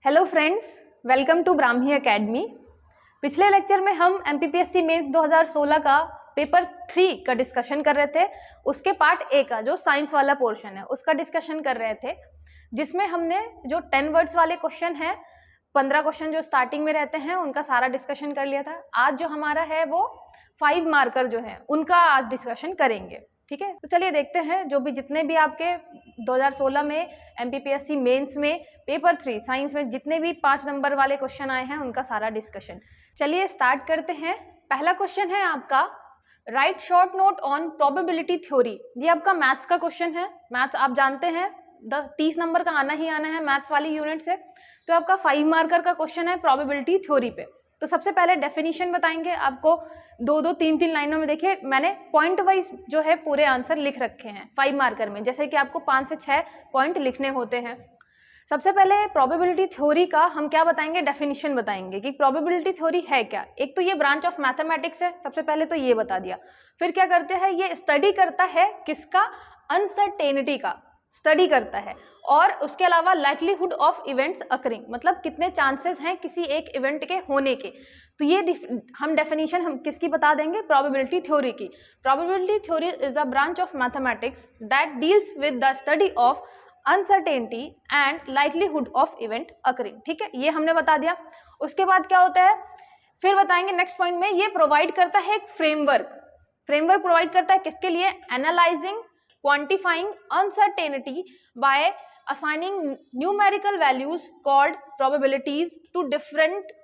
Hello friends, welcome to Brahmi Academy. पिछले lecture में हम एमपीपीएससी मेंस 2016 का पेपर 3 का डिस्कशन कर रहे थे। उसके पार्ट ए का जो साइंस वाला पोर्शन है उसका डिस्कशन कर रहे थे, जिसमें हमने जो 10 वर्ड्स वाले क्वेश्चन हैं, 15 क्वेश्चन जो स्टार्टिंग में रहते हैं उनका सारा डिस्कशन कर लिया था। आज जो हमारा है वो 5 मार्कर जो है उनका आज डिस्कशन करेंगे। ठीक है, तो चलिए देखते हैं जो भी जितने भी आपके 2016 में एमपीपीएससी मेंस में पेपर 3 साइंस में जितने भी 5 नंबर वाले क्वेश्चन आए हैं उनका सारा डिस्कशन। चलिए स्टार्ट करते हैं। पहला क्वेश्चन है आपका, right short note on probability theory. ये आपका मैथ्स का क्वेश्चन है। मैथ्स आप जानते हैं 30 नंबर का आना ही आना है मैथ्स वाली यूनिट से। तो आपका 5 मार्कर का क्वेश्चन है प्रोबेबिलिटी थ्योरी पे। तो सबसे पहले डेफिनेशन बताएंगे आपको, 2-2, 3-3 लाइनों में। देखिए मैंने पॉइंट वाइज जो है पूरे आंसर लिख रखे हैं 5 मार्कर में, जैसे कि आपको 5 से 6 पॉइंट लिखने होते हैं। सबसे पहले प्रोबेबिलिटी थ्योरी का हम क्या बताएंगे, डेफिनेशन बताएंगे कि प्रोबेबिलिटी थ्योरी है क्या। एक तो ये ब्रांच ऑफ मैथमेटिक्स है, सबसे पहले तो ये बता दिया। फिर क्या करते हैं, ये स्टडी करता है किसका, अनसर्टेनिटी का स्टडी करता है। और उसके अलावा लाइक्लीहुड ऑफ इवेंट्स अकरिंग, मतलब कितने चांसेस हैं किसी एक इवेंट के होने के। तो ये हम डेफिनेशन हम किसकी बता देंगे, प्रोबेबिलिटी थ्योरी की। Probability theory is a branch of mathematics that deals with the study of uncertainty and likelihood of event occurring. ठीक है, ये हमने बता दिया। उसके बाद क्या होता है, फिर बताएंगे नेक्स्ट पॉइंट में, ये प्रोवाइड करता है एक फ्रेमवर्क प्रोवाइड करता है किसके लिए, analysing quantifying uncertainty by assigning numerical values called probabilities to different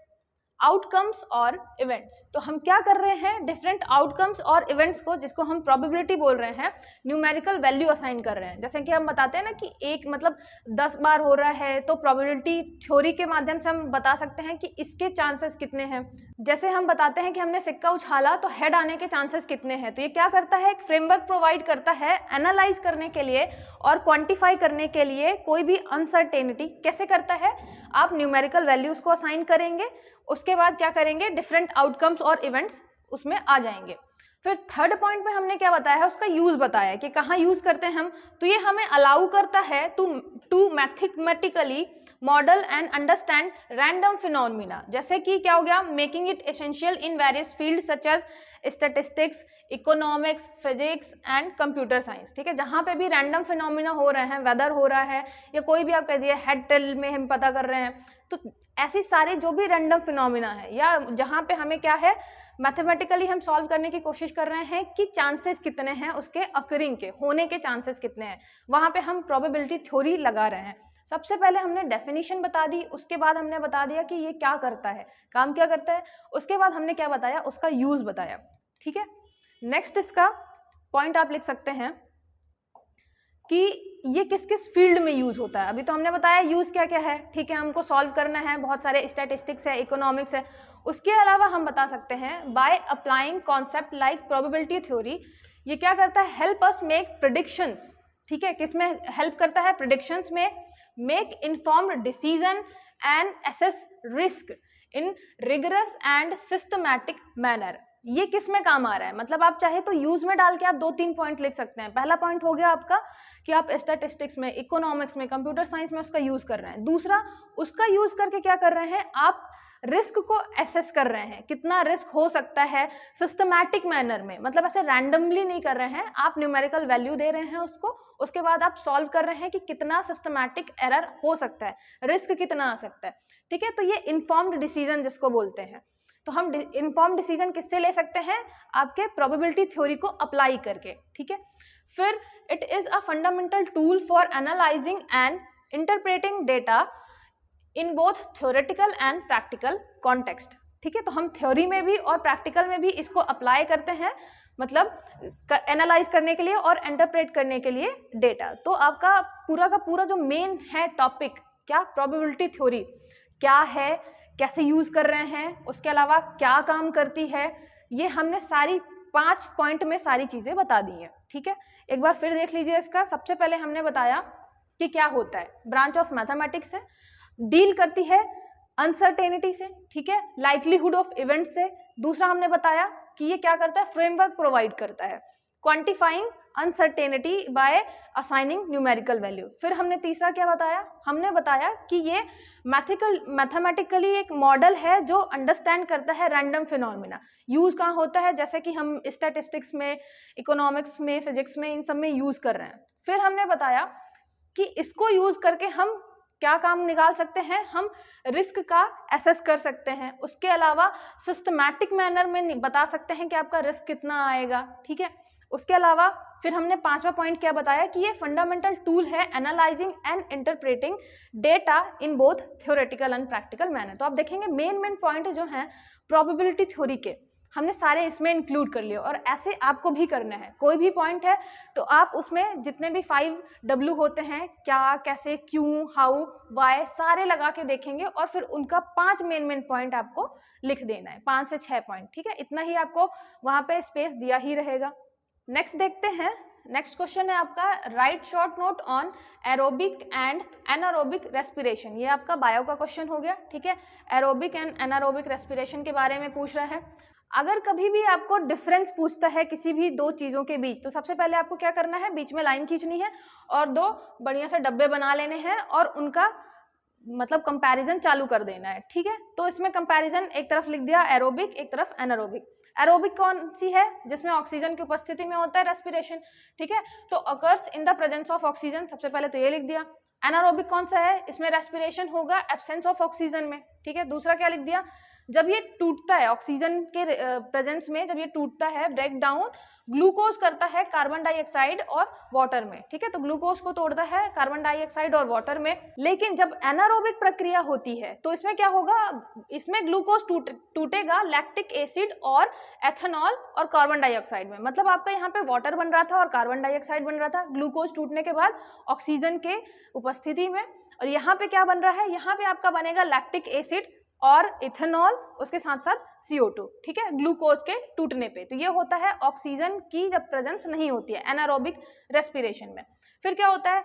outcomes और इवेंट्स। तो हम क्या कर रहे हैं, डिफरेंट आउटकम्स और इवेंट्स को, जिसको हम प्रोबेबिलिटी बोल रहे हैं, न्यूमेरिकल वैल्यू असाइन कर रहे हैं। जैसे कि हम बताते हैं ना कि एक मतलब 10 बार हो रहा है, तो प्रोबेबिलिटी थ्योरी के माध्यम से हम बता सकते हैं कि इसके चांसेस कितने हैं। जैसे हम बताते हैं कि हमने सिक्का उछाला तो हेड आने के चांसेस कितने हैं। तो ये क्या करता है, एक फ्रेमवर्क प्रोवाइड करता है एनालाइज करने के लिए और क्वांटिफाई करने के लिए कोई भी अनसर्टेनिटी। कैसे करता है, आप न्यूमेरिकल वैल्यूज को असाइन करेंगे, उसके बाद क्या करेंगे, डिफरेंट आउटकम्स और इवेंट्स उसमें आ जाएंगे। फिर थर्ड पॉइंट में हमने क्या बताया है, उसका यूज बताया कि कहाँ यूज करते हैं हम। तो ये हमें अलाउ करता है to mathematically model and understand random phenomena. जैसे कि क्या हो गया, making it essential in various field such as statistics, economics, physics and computer science. ठीक है, जहाँ पे भी रैंडम फिनोमिना हो रहे हैं, वेदर हो रहा है या कोई भी आप कह दिए हेड टेल में हम पता कर रहे हैं, तो ऐसी सारे जो भी रैंडम फिनोमिना है या जहाँ पे हमें क्या है, मैथमेटिकली हम सॉल्व करने की कोशिश कर रहे हैं कि चांसेस कितने हैं उसके अकरिंग के, होने के चांसेस कितने हैं, वहाँ पे हम प्रोबेबिलिटी थ्योरी लगा रहे हैं। सबसे पहले हमने डेफिनेशन बता दी, उसके बाद हमने बता दिया कि ये क्या करता है, काम क्या करता है। उसके बाद हमने क्या बताया, उसका यूज बताया। ठीक है, नेक्स्ट इसका पॉइंट आप लिख सकते हैं कि ये किस किस फील्ड में यूज होता है। अभी तो हमने बताया यूज क्या क्या है। ठीक है, हमको सॉल्व करना है, बहुत सारे स्टैटिस्टिक्स है, इकोनॉमिक्स है। उसके अलावा हम बता सकते हैं by applying concept like probability theory, ये क्या करता है, हेल्प अस मेक प्रेडिक्शंस। ठीक है, किस में हेल्प करता है, प्रेडिक्शंस में। Make informed decision and assess risk in rigorous and systematic manner. ये किस में काम आ रहा है, मतलब आप चाहे तो यूज में डाल के आप 2-3 पॉइंट लिख सकते हैं। पहला पॉइंट हो गया आपका कि आप स्टैटिस्टिक्स में, इकोनॉमिक्स में, कंप्यूटर साइंस में उसका यूज कर रहे हैं। दूसरा, उसका यूज करके क्या कर रहे हैं, आप रिस्क को एसेस कर रहे हैं, कितना रिस्क हो सकता है सिस्टमैटिक मैनर में, मतलब ऐसे रैंडमली नहीं कर रहे हैं, आप न्यूमेरिकल वैल्यू दे रहे हैं उसको, उसके बाद आप सॉल्व कर रहे हैं कि कितना सिस्टमैटिक एरर हो सकता है, रिस्क कितना आ सकता है। ठीक है, तो ये इन्फॉर्म्ड डिसीजन जिसको बोलते हैं। तो हम इन्फॉर्म्ड डिसीजन किससे ले सकते हैं, आपके प्रोबेबिलिटी थ्योरी को अप्लाई करके। ठीक है, फिर it is a fundamental tool for analysing and interpreting data in both theoretical and practical context. ठीक है, तो हम थ्योरी में भी और प्रैक्टिकल में भी इसको अप्लाई करते हैं, मतलब एनालाइज करने के लिए और इंटरप्रेट करने के लिए डेटा। तो आपका पूरा का पूरा जो मेन है टॉपिक, क्या, प्रोबेबिलिटी थ्योरी क्या है, कैसे यूज कर रहे हैं, उसके अलावा क्या काम करती है, ये हमने सारी 5 पॉइंट में सारी चीजें बता दी हैं। ठीक है, एक बार फिर देख लीजिए इसका। सबसे पहले हमने बताया कि क्या होता है, ब्रांच ऑफ मैथमेटिक्स है, डील करती है अनसर्टेनिटी से। ठीक है, लाइक्लीहुड ऑफ इवेंट से। दूसरा हमने बताया कि ये क्या करता है, फ्रेमवर्क प्रोवाइड करता है, quantifying uncertainty by assigning numerical value. फिर हमने तीसरा क्या बताया, हमने बताया कि ये मैथमेटिकली एक मॉडल है जो अंडरस्टैंड करता है रैंडम फिनोमिना। यूज कहाँ होता है, जैसे कि हम स्टैटिस्टिक्स में, इकोनॉमिक्स में, फिजिक्स में, इन सब में यूज कर रहे हैं। फिर हमने बताया कि इसको यूज करके हम क्या काम निकाल सकते हैं, हम रिस्क का एसेस कर सकते हैं। उसके अलावा सिस्टमैटिक मैनर में बता सकते हैं कि आपका रिस्क कितना आएगा, ठीक है। उसके अलावा फिर हमने पांचवा पॉइंट क्या बताया कि ये फंडामेंटल टूल है analysing and interpreting data in both theoretical and practical manner. तो आप देखेंगे मेन पॉइंट जो है प्रोबेबिलिटी थ्योरी के हमने सारे इसमें इंक्लूड कर लिए, और ऐसे आपको भी करना है। कोई भी पॉइंट है तो आप उसमें जितने भी 5W होते हैं, क्या, कैसे, क्यों, हाउ, वाई, सारे लगा के देखेंगे और फिर उनका 5 मेन पॉइंट आपको लिख देना है, 5 से 6 पॉइंट, ठीक है। इतना ही आपको वहाँ पे स्पेस दिया ही रहेगा। नेक्स्ट देखते हैं, नेक्स्ट क्वेश्चन है आपका right short note on aerobic and anaerobic respiration. ये आपका बायो का क्वेश्चन हो गया, ठीक है। एरोबिक एंड एनारोबिक रेस्पिरेशन के बारे में पूछ रहा है। अगर कभी भी आपको डिफरेंस पूछता है किसी भी दो चीज़ों के बीच, तो सबसे पहले आपको क्या करना है, बीच में लाइन खींचनी है और दो बढ़िया से डब्बे बना लेने हैं और उनका मतलब कंपैरिजन चालू कर देना है, ठीक है। तो इसमें कंपैरिजन एक तरफ लिख दिया एरोबिक, एक तरफ एनारोबिक। एरोबिक कौन सी है, जिसमें ऑक्सीजन की उपस्थिति में होता है रेस्पिरेशन, ठीक है। तो occurs in the presence of oxygen, सबसे पहले तो ये लिख दिया। एनारोबिक कौन सा है, इसमें रेस्पिरेशन होगा एब्सेंस ऑफ ऑक्सीजन में, ठीक है। दूसरा क्या लिख दिया, जब ये टूटता है ऑक्सीजन के प्रेजेंस में, जब ये टूटता है ब्रेक डाउन ग्लूकोज करता है कार्बन डाइऑक्साइड और वाटर में, ठीक है। तो ग्लूकोज को तोड़ता है कार्बन डाइऑक्साइड और वाटर में। लेकिन जब एनारोबिक प्रक्रिया होती है तो इसमें क्या होगा, इसमें ग्लूकोज टूटेगा लैक्टिक एसिड और एथेनॉल और कार्बन डाइऑक्साइड में। मतलब आपका यहाँ पे वाटर बन रहा था और कार्बन डाइऑक्साइड बन रहा था ग्लूकोज टूटने के बाद ऑक्सीजन के उपस्थिति में, और यहाँ पे क्या बन रहा है, यहाँ पे आपका बनेगा लैक्टिक एसिड और इथेनॉल, उसके साथ साथ CO2, ठीक है, ग्लूकोज के टूटने पे। तो ये होता है ऑक्सीजन की जब प्रेजेंस नहीं होती है एनारोबिक रेस्पिरेशन में। फिर क्या होता है,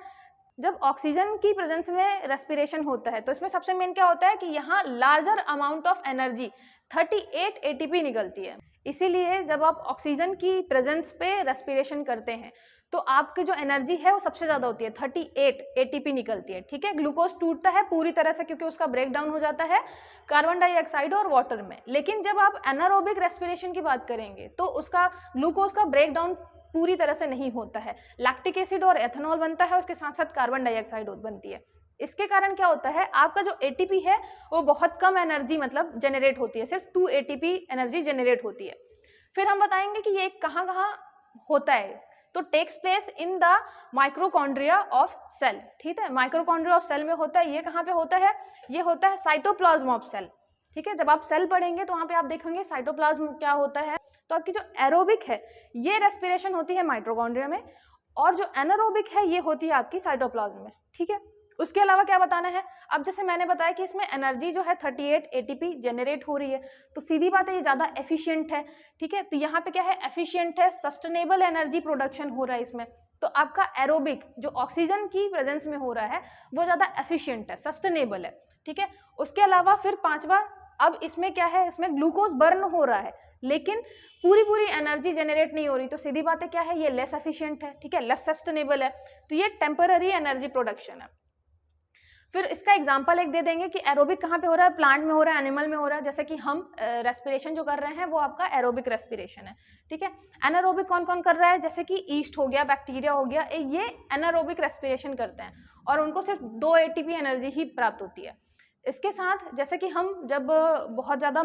जब ऑक्सीजन की प्रेजेंस में रेस्पिरेशन होता है तो इसमें सबसे मेन क्या होता है कि यहाँ larger amount of energy 38 ATP निकलती है। इसीलिए जब आप ऑक्सीजन की प्रेजेंस पे रेस्पिरेशन करते हैं तो आपकी जो एनर्जी है वो सबसे ज़्यादा होती है, 38 ATP निकलती है, ठीक है। ग्लूकोज टूटता है पूरी तरह से क्योंकि उसका ब्रेक डाउन हो जाता है कार्बन डाइऑक्साइड और वाटर में। लेकिन जब आप एनारोबिक रेस्पिरेशन की बात करेंगे तो उसका ग्लूकोज का ब्रेक डाउन पूरी तरह से नहीं होता है, लैक्टिक एसिड और एथेनॉल बनता है, उसके साथ साथ कार्बन डाइऑक्साइड बनती है। इसके कारण क्या होता है, आपका जो ATP है वो बहुत कम एनर्जी मतलब जनरेट होती है, सिर्फ 2 ATP एनर्जी जनरेट होती है। फिर हम बताएंगे कि ये कहाँ कहाँ होता है, तो takes place in the mitochondria of cell, ठीक है। माइक्रोकॉन्ड्रिया ऑफ सेल में होता है, ये कहाँ पे होता है, ये होता है साइटोप्लाज्म ऑफ सेल, ठीक है। जब आप सेल पढ़ेंगे तो वहाँ पे आप देखेंगे साइटोप्लाज्म क्या होता है। तो आपकी जो एरोबिक है ये रेस्पिरेशन होती है माइटोकॉन्ड्रिया में, और जो एनारोबिक है ये होती है आपकी साइटोप्लाज्म में, ठीक है। उसके अलावा क्या बताना है, अब जैसे मैंने बताया कि इसमें एनर्जी जो है 38 ATP जनरेट हो रही है, तो सीधी बात है ये ज़्यादा एफिशिएंट है, ठीक है। तो यहाँ पे क्या है, एफिशिएंट है, सस्टेनेबल एनर्जी प्रोडक्शन हो रहा है इसमें। तो आपका एरोबिक जो ऑक्सीजन की प्रेजेंस में हो रहा है वो ज़्यादा एफिशिएंट है, सस्टेनेबल है, ठीक है। उसके अलावा फिर पांचवा, अब इसमें क्या है, इसमें ग्लूकोज बर्न हो रहा है लेकिन पूरी एनर्जी जनरेट नहीं हो रही, तो सीधी बात है क्या है, ये लेस एफिशिएंट है, ठीक है, लेस सस्टेनेबल है, तो ये टेम्पररी एनर्जी प्रोडक्शन है। फिर इसका एग्जांपल एक दे देंगे कि एरोबिक कहाँ पे हो रहा है, प्लांट में हो रहा है, एनिमल में हो रहा है। जैसे कि हम रेस्पिरेशन जो कर रहे हैं वो आपका एरोबिक रेस्पिरेशन है, ठीक है। एनारोबिक कौन कौन कर रहा है, जैसे कि ईस्ट हो गया, बैक्टीरिया हो गया, ये एनारोबिक रेस्पिरेशन करते हैं और उनको सिर्फ 2 ATP एनर्जी ही प्राप्त होती है। इसके साथ जैसे कि हम जब बहुत ज़्यादा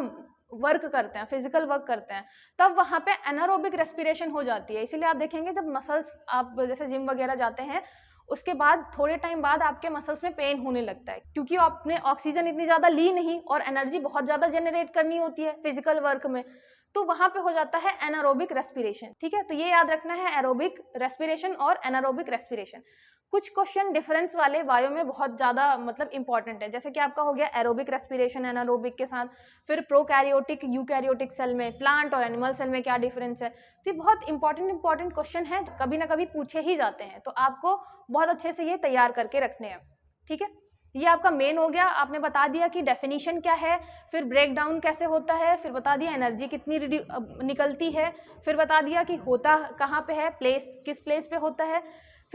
वर्क करते हैं, फिजिकल वर्क करते हैं, तब वहाँ पे एनारोबिक रेस्पिरेशन हो जाती है। इसीलिए आप देखेंगे जब मसल्स, आप जैसे जिम वगैरह जाते हैं उसके बाद थोड़े टाइम बाद आपके मसल्स में पेन होने लगता है, क्योंकि आपने ऑक्सीजन इतनी ज़्यादा ली नहीं और एनर्जी बहुत ज़्यादा जनरेट करनी होती है फिजिकल वर्क में, तो वहाँ पे हो जाता है एनारोबिक रेस्पिरेशन, ठीक है। तो ये याद रखना है, एरोबिक रेस्पिरेशन और एनारोबिक रेस्पिरेशन। कुछ क्वेश्चन डिफरेंस वाले बायो में बहुत ज़्यादा मतलब इंपॉर्टेंट है, जैसे कि आपका हो गया एरोबिक रेस्पिरेशन एनारोबिक के साथ, फिर प्रोकैरियोटिक यूकैरियोटिक सेल में, प्लांट और एनिमल सेल में क्या डिफरेंस है। तो ये बहुत इंपॉर्टेंट क्वेश्चन है, कभी ना कभी पूछे ही जाते हैं, तो आपको बहुत अच्छे से ये तैयार करके रखने हैं, ठीक है। ये आपका मेन हो गया, आपने बता दिया कि डेफिनेशन क्या है, फिर ब्रेक डाउन कैसे होता है, फिर बता दिया एनर्जी कितनी निकलती है, फिर बता दिया कि होता कहाँ पे है, प्लेस किस प्लेस पे होता है,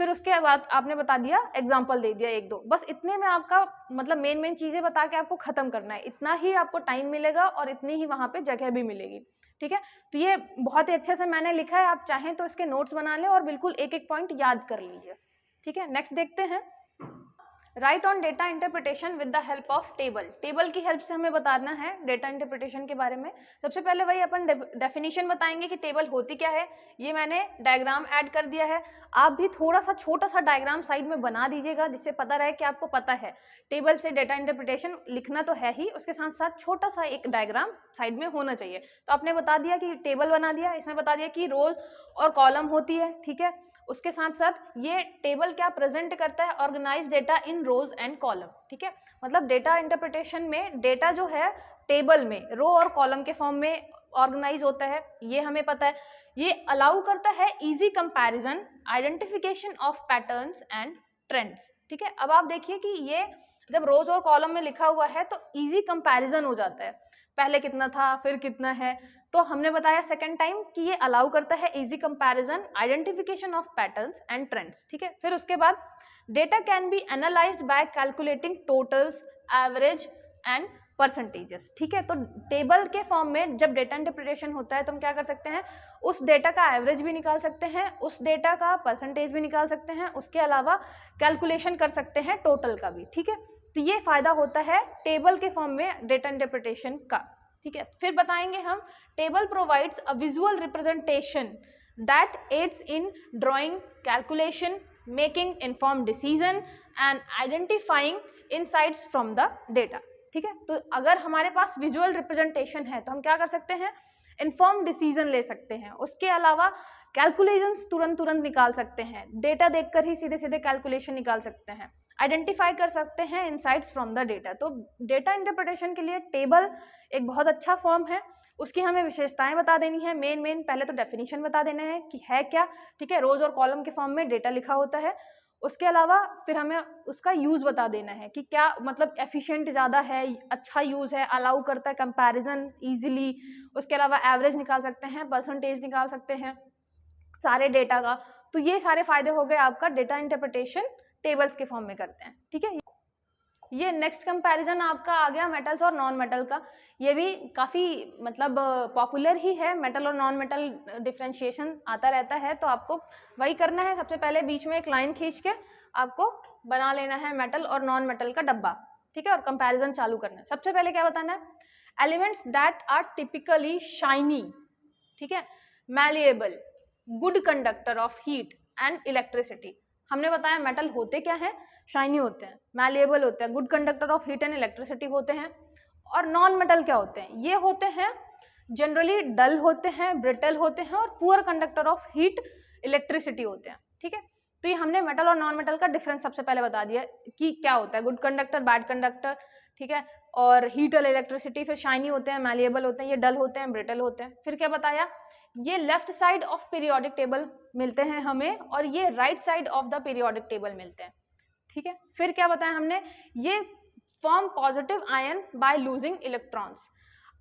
फिर उसके बाद आपने बता दिया एग्जाम्पल दे दिया एक दो, बस इतने में आपका मतलब मेन चीज़ें बता के आपको ख़त्म करना है, इतना ही आपको टाइम मिलेगा और इतनी ही वहाँ पे जगह भी मिलेगी। ठीक है, तो ये बहुत ही अच्छे से मैंने लिखा है, आप चाहें तो इसके नोट्स बना लें और बिल्कुल एक एक पॉइंट याद कर लीजिए। ठीक है, नेक्स्ट देखते हैं। Right on data interpretation with the help of table. Table की हेल्प से हमें बताना है डेटा इंटरप्रिटेशन के बारे में। सबसे पहले वही अपन डेफिनेशन बताएंगे कि टेबल होती क्या है, ये मैंने डायग्राम ऐड कर दिया है, आप भी थोड़ा सा छोटा सा डायग्राम साइड में बना दीजिएगा जिससे पता रहे कि आपको पता है टेबल से डेटा इंटरप्रिटेशन लिखना तो है ही, उसके साथ साथ छोटा सा एक डायग्राम साइड में होना चाहिए। तो आपने बता दिया कि टेबल बना दिया, इसमें बता दिया कि रोज और कॉलम होती है। ठीक है, उसके साथ साथ ये टेबल क्या प्रेजेंट करता है, organise data in rows and column. ठीक है, मतलब डेटा इंटरप्रिटेशन में डेटा जो है टेबल में रो और कॉलम के फॉर्म में ऑर्गेनाइज होता है, ये हमें पता है। ये अलाउ करता है easy comparison, identification of patterns and trends. ठीक है, अब आप देखिए कि ये जब रोज और कॉलम में लिखा हुआ है तो इजी कंपैरिजन हो जाता है, पहले कितना था फिर कितना है, तो हमने बताया सेकंड टाइम कि ये अलाउ करता है easy comparison, identification of patterns and trends. ठीक है, फिर उसके बाद data can be analysed bye calculating totals, average and percentages. ठीक है, तो टेबल के फॉर्म में जब डेटा इंटरप्रिटेशन होता है तो हम क्या कर सकते हैं, उस डेटा का एवरेज भी निकाल सकते हैं, उस डेटा का परसेंटेज भी निकाल सकते हैं, उसके अलावा कैलकुलेशन कर सकते हैं टोटल का भी। ठीक है, तो ये फायदा होता है टेबल के फॉर्म में डेटा इंटरप्रिटेशन का। ठीक है, फिर बताएंगे हम table provides a visual representation that adds in drawing, calculation, making informed decision and identifying insights from the data. ठीक है, तो अगर हमारे पास विजुअल रिप्रेजेंटेशन है तो हम क्या कर सकते हैं, इन्फॉर्म्ड डिसीजन ले सकते हैं, उसके अलावा कैलकुलेशंस तुरंत निकाल सकते हैं, डेटा देखकर ही सीधे सीधे कैलकुलेशन निकाल सकते हैं, आइडेंटिफाई कर सकते हैं इनसाइट्स फ्रॉम द डेटा। तो डेटा इंटरप्रिटेशन के लिए टेबल एक बहुत अच्छा फॉर्म है, उसकी हमें विशेषताएं बता देनी है, मेन पहले तो डेफिनेशन बता देना है कि है क्या। ठीक है, रोज और कॉलम के फॉर्म में डेटा लिखा होता है, उसके अलावा फिर हमें उसका यूज़ बता देना है कि क्या मतलब एफिशिएंट ज़्यादा है, अच्छा यूज़ है, अलाउ करता है कंपैरिजन इजीली, उसके अलावा एवरेज निकाल सकते हैं, परसेंटेज निकाल सकते हैं सारे डेटा का। तो ये सारे फायदे हो गए आपका डेटा इंटरप्रिटेशन टेबल्स के फॉर्म में करते हैं। ठीक है, ये नेक्स्ट कंपैरिजन आपका आ गया मेटल्स और नॉन मेटल का, ये भी काफ़ी मतलब पॉपुलर ही है, मेटल और नॉन मेटल डिफ्रेंशिएशन आता रहता है, तो आपको वही करना है। सबसे पहले बीच में एक लाइन खींच के आपको बना लेना है मेटल और नॉन मेटल का डब्बा। ठीक है, और कंपैरिजन चालू करना है। सबसे पहले क्या बताना है, elements that are typically shiny, ठीक है, malleable, good conductor of heat and electricity. हमने बताया मेटल होते क्या हैं, शाइनी होते हैं, मैलिएबल होते हैं, good conductor of heat and electricity होते हैं। और नॉन मेटल क्या होते हैं, ये होते हैं जनरली डल होते हैं, ब्रिटल होते हैं और poor conductor of heat electricity होते हैं। ठीक है, तो ये हमने मेटल और नॉन मेटल का डिफरेंस सबसे पहले बता दिया कि क्या होता है, गुड कंडक्टर, बैड कंडक्टर। ठीक है, और हीट और इलेक्ट्रिसिटी, फिर शाइनी होते हैं, मैलिएबल होते हैं, ये डल होते हैं, ब्रिटल होते हैं। फिर क्या बताया, ये left side of periodic table मिलते हैं हमें और ये right side of the periodic table मिलते हैं। ठीक है, फिर क्या बताया हमने, ये form positive ion by losing electrons.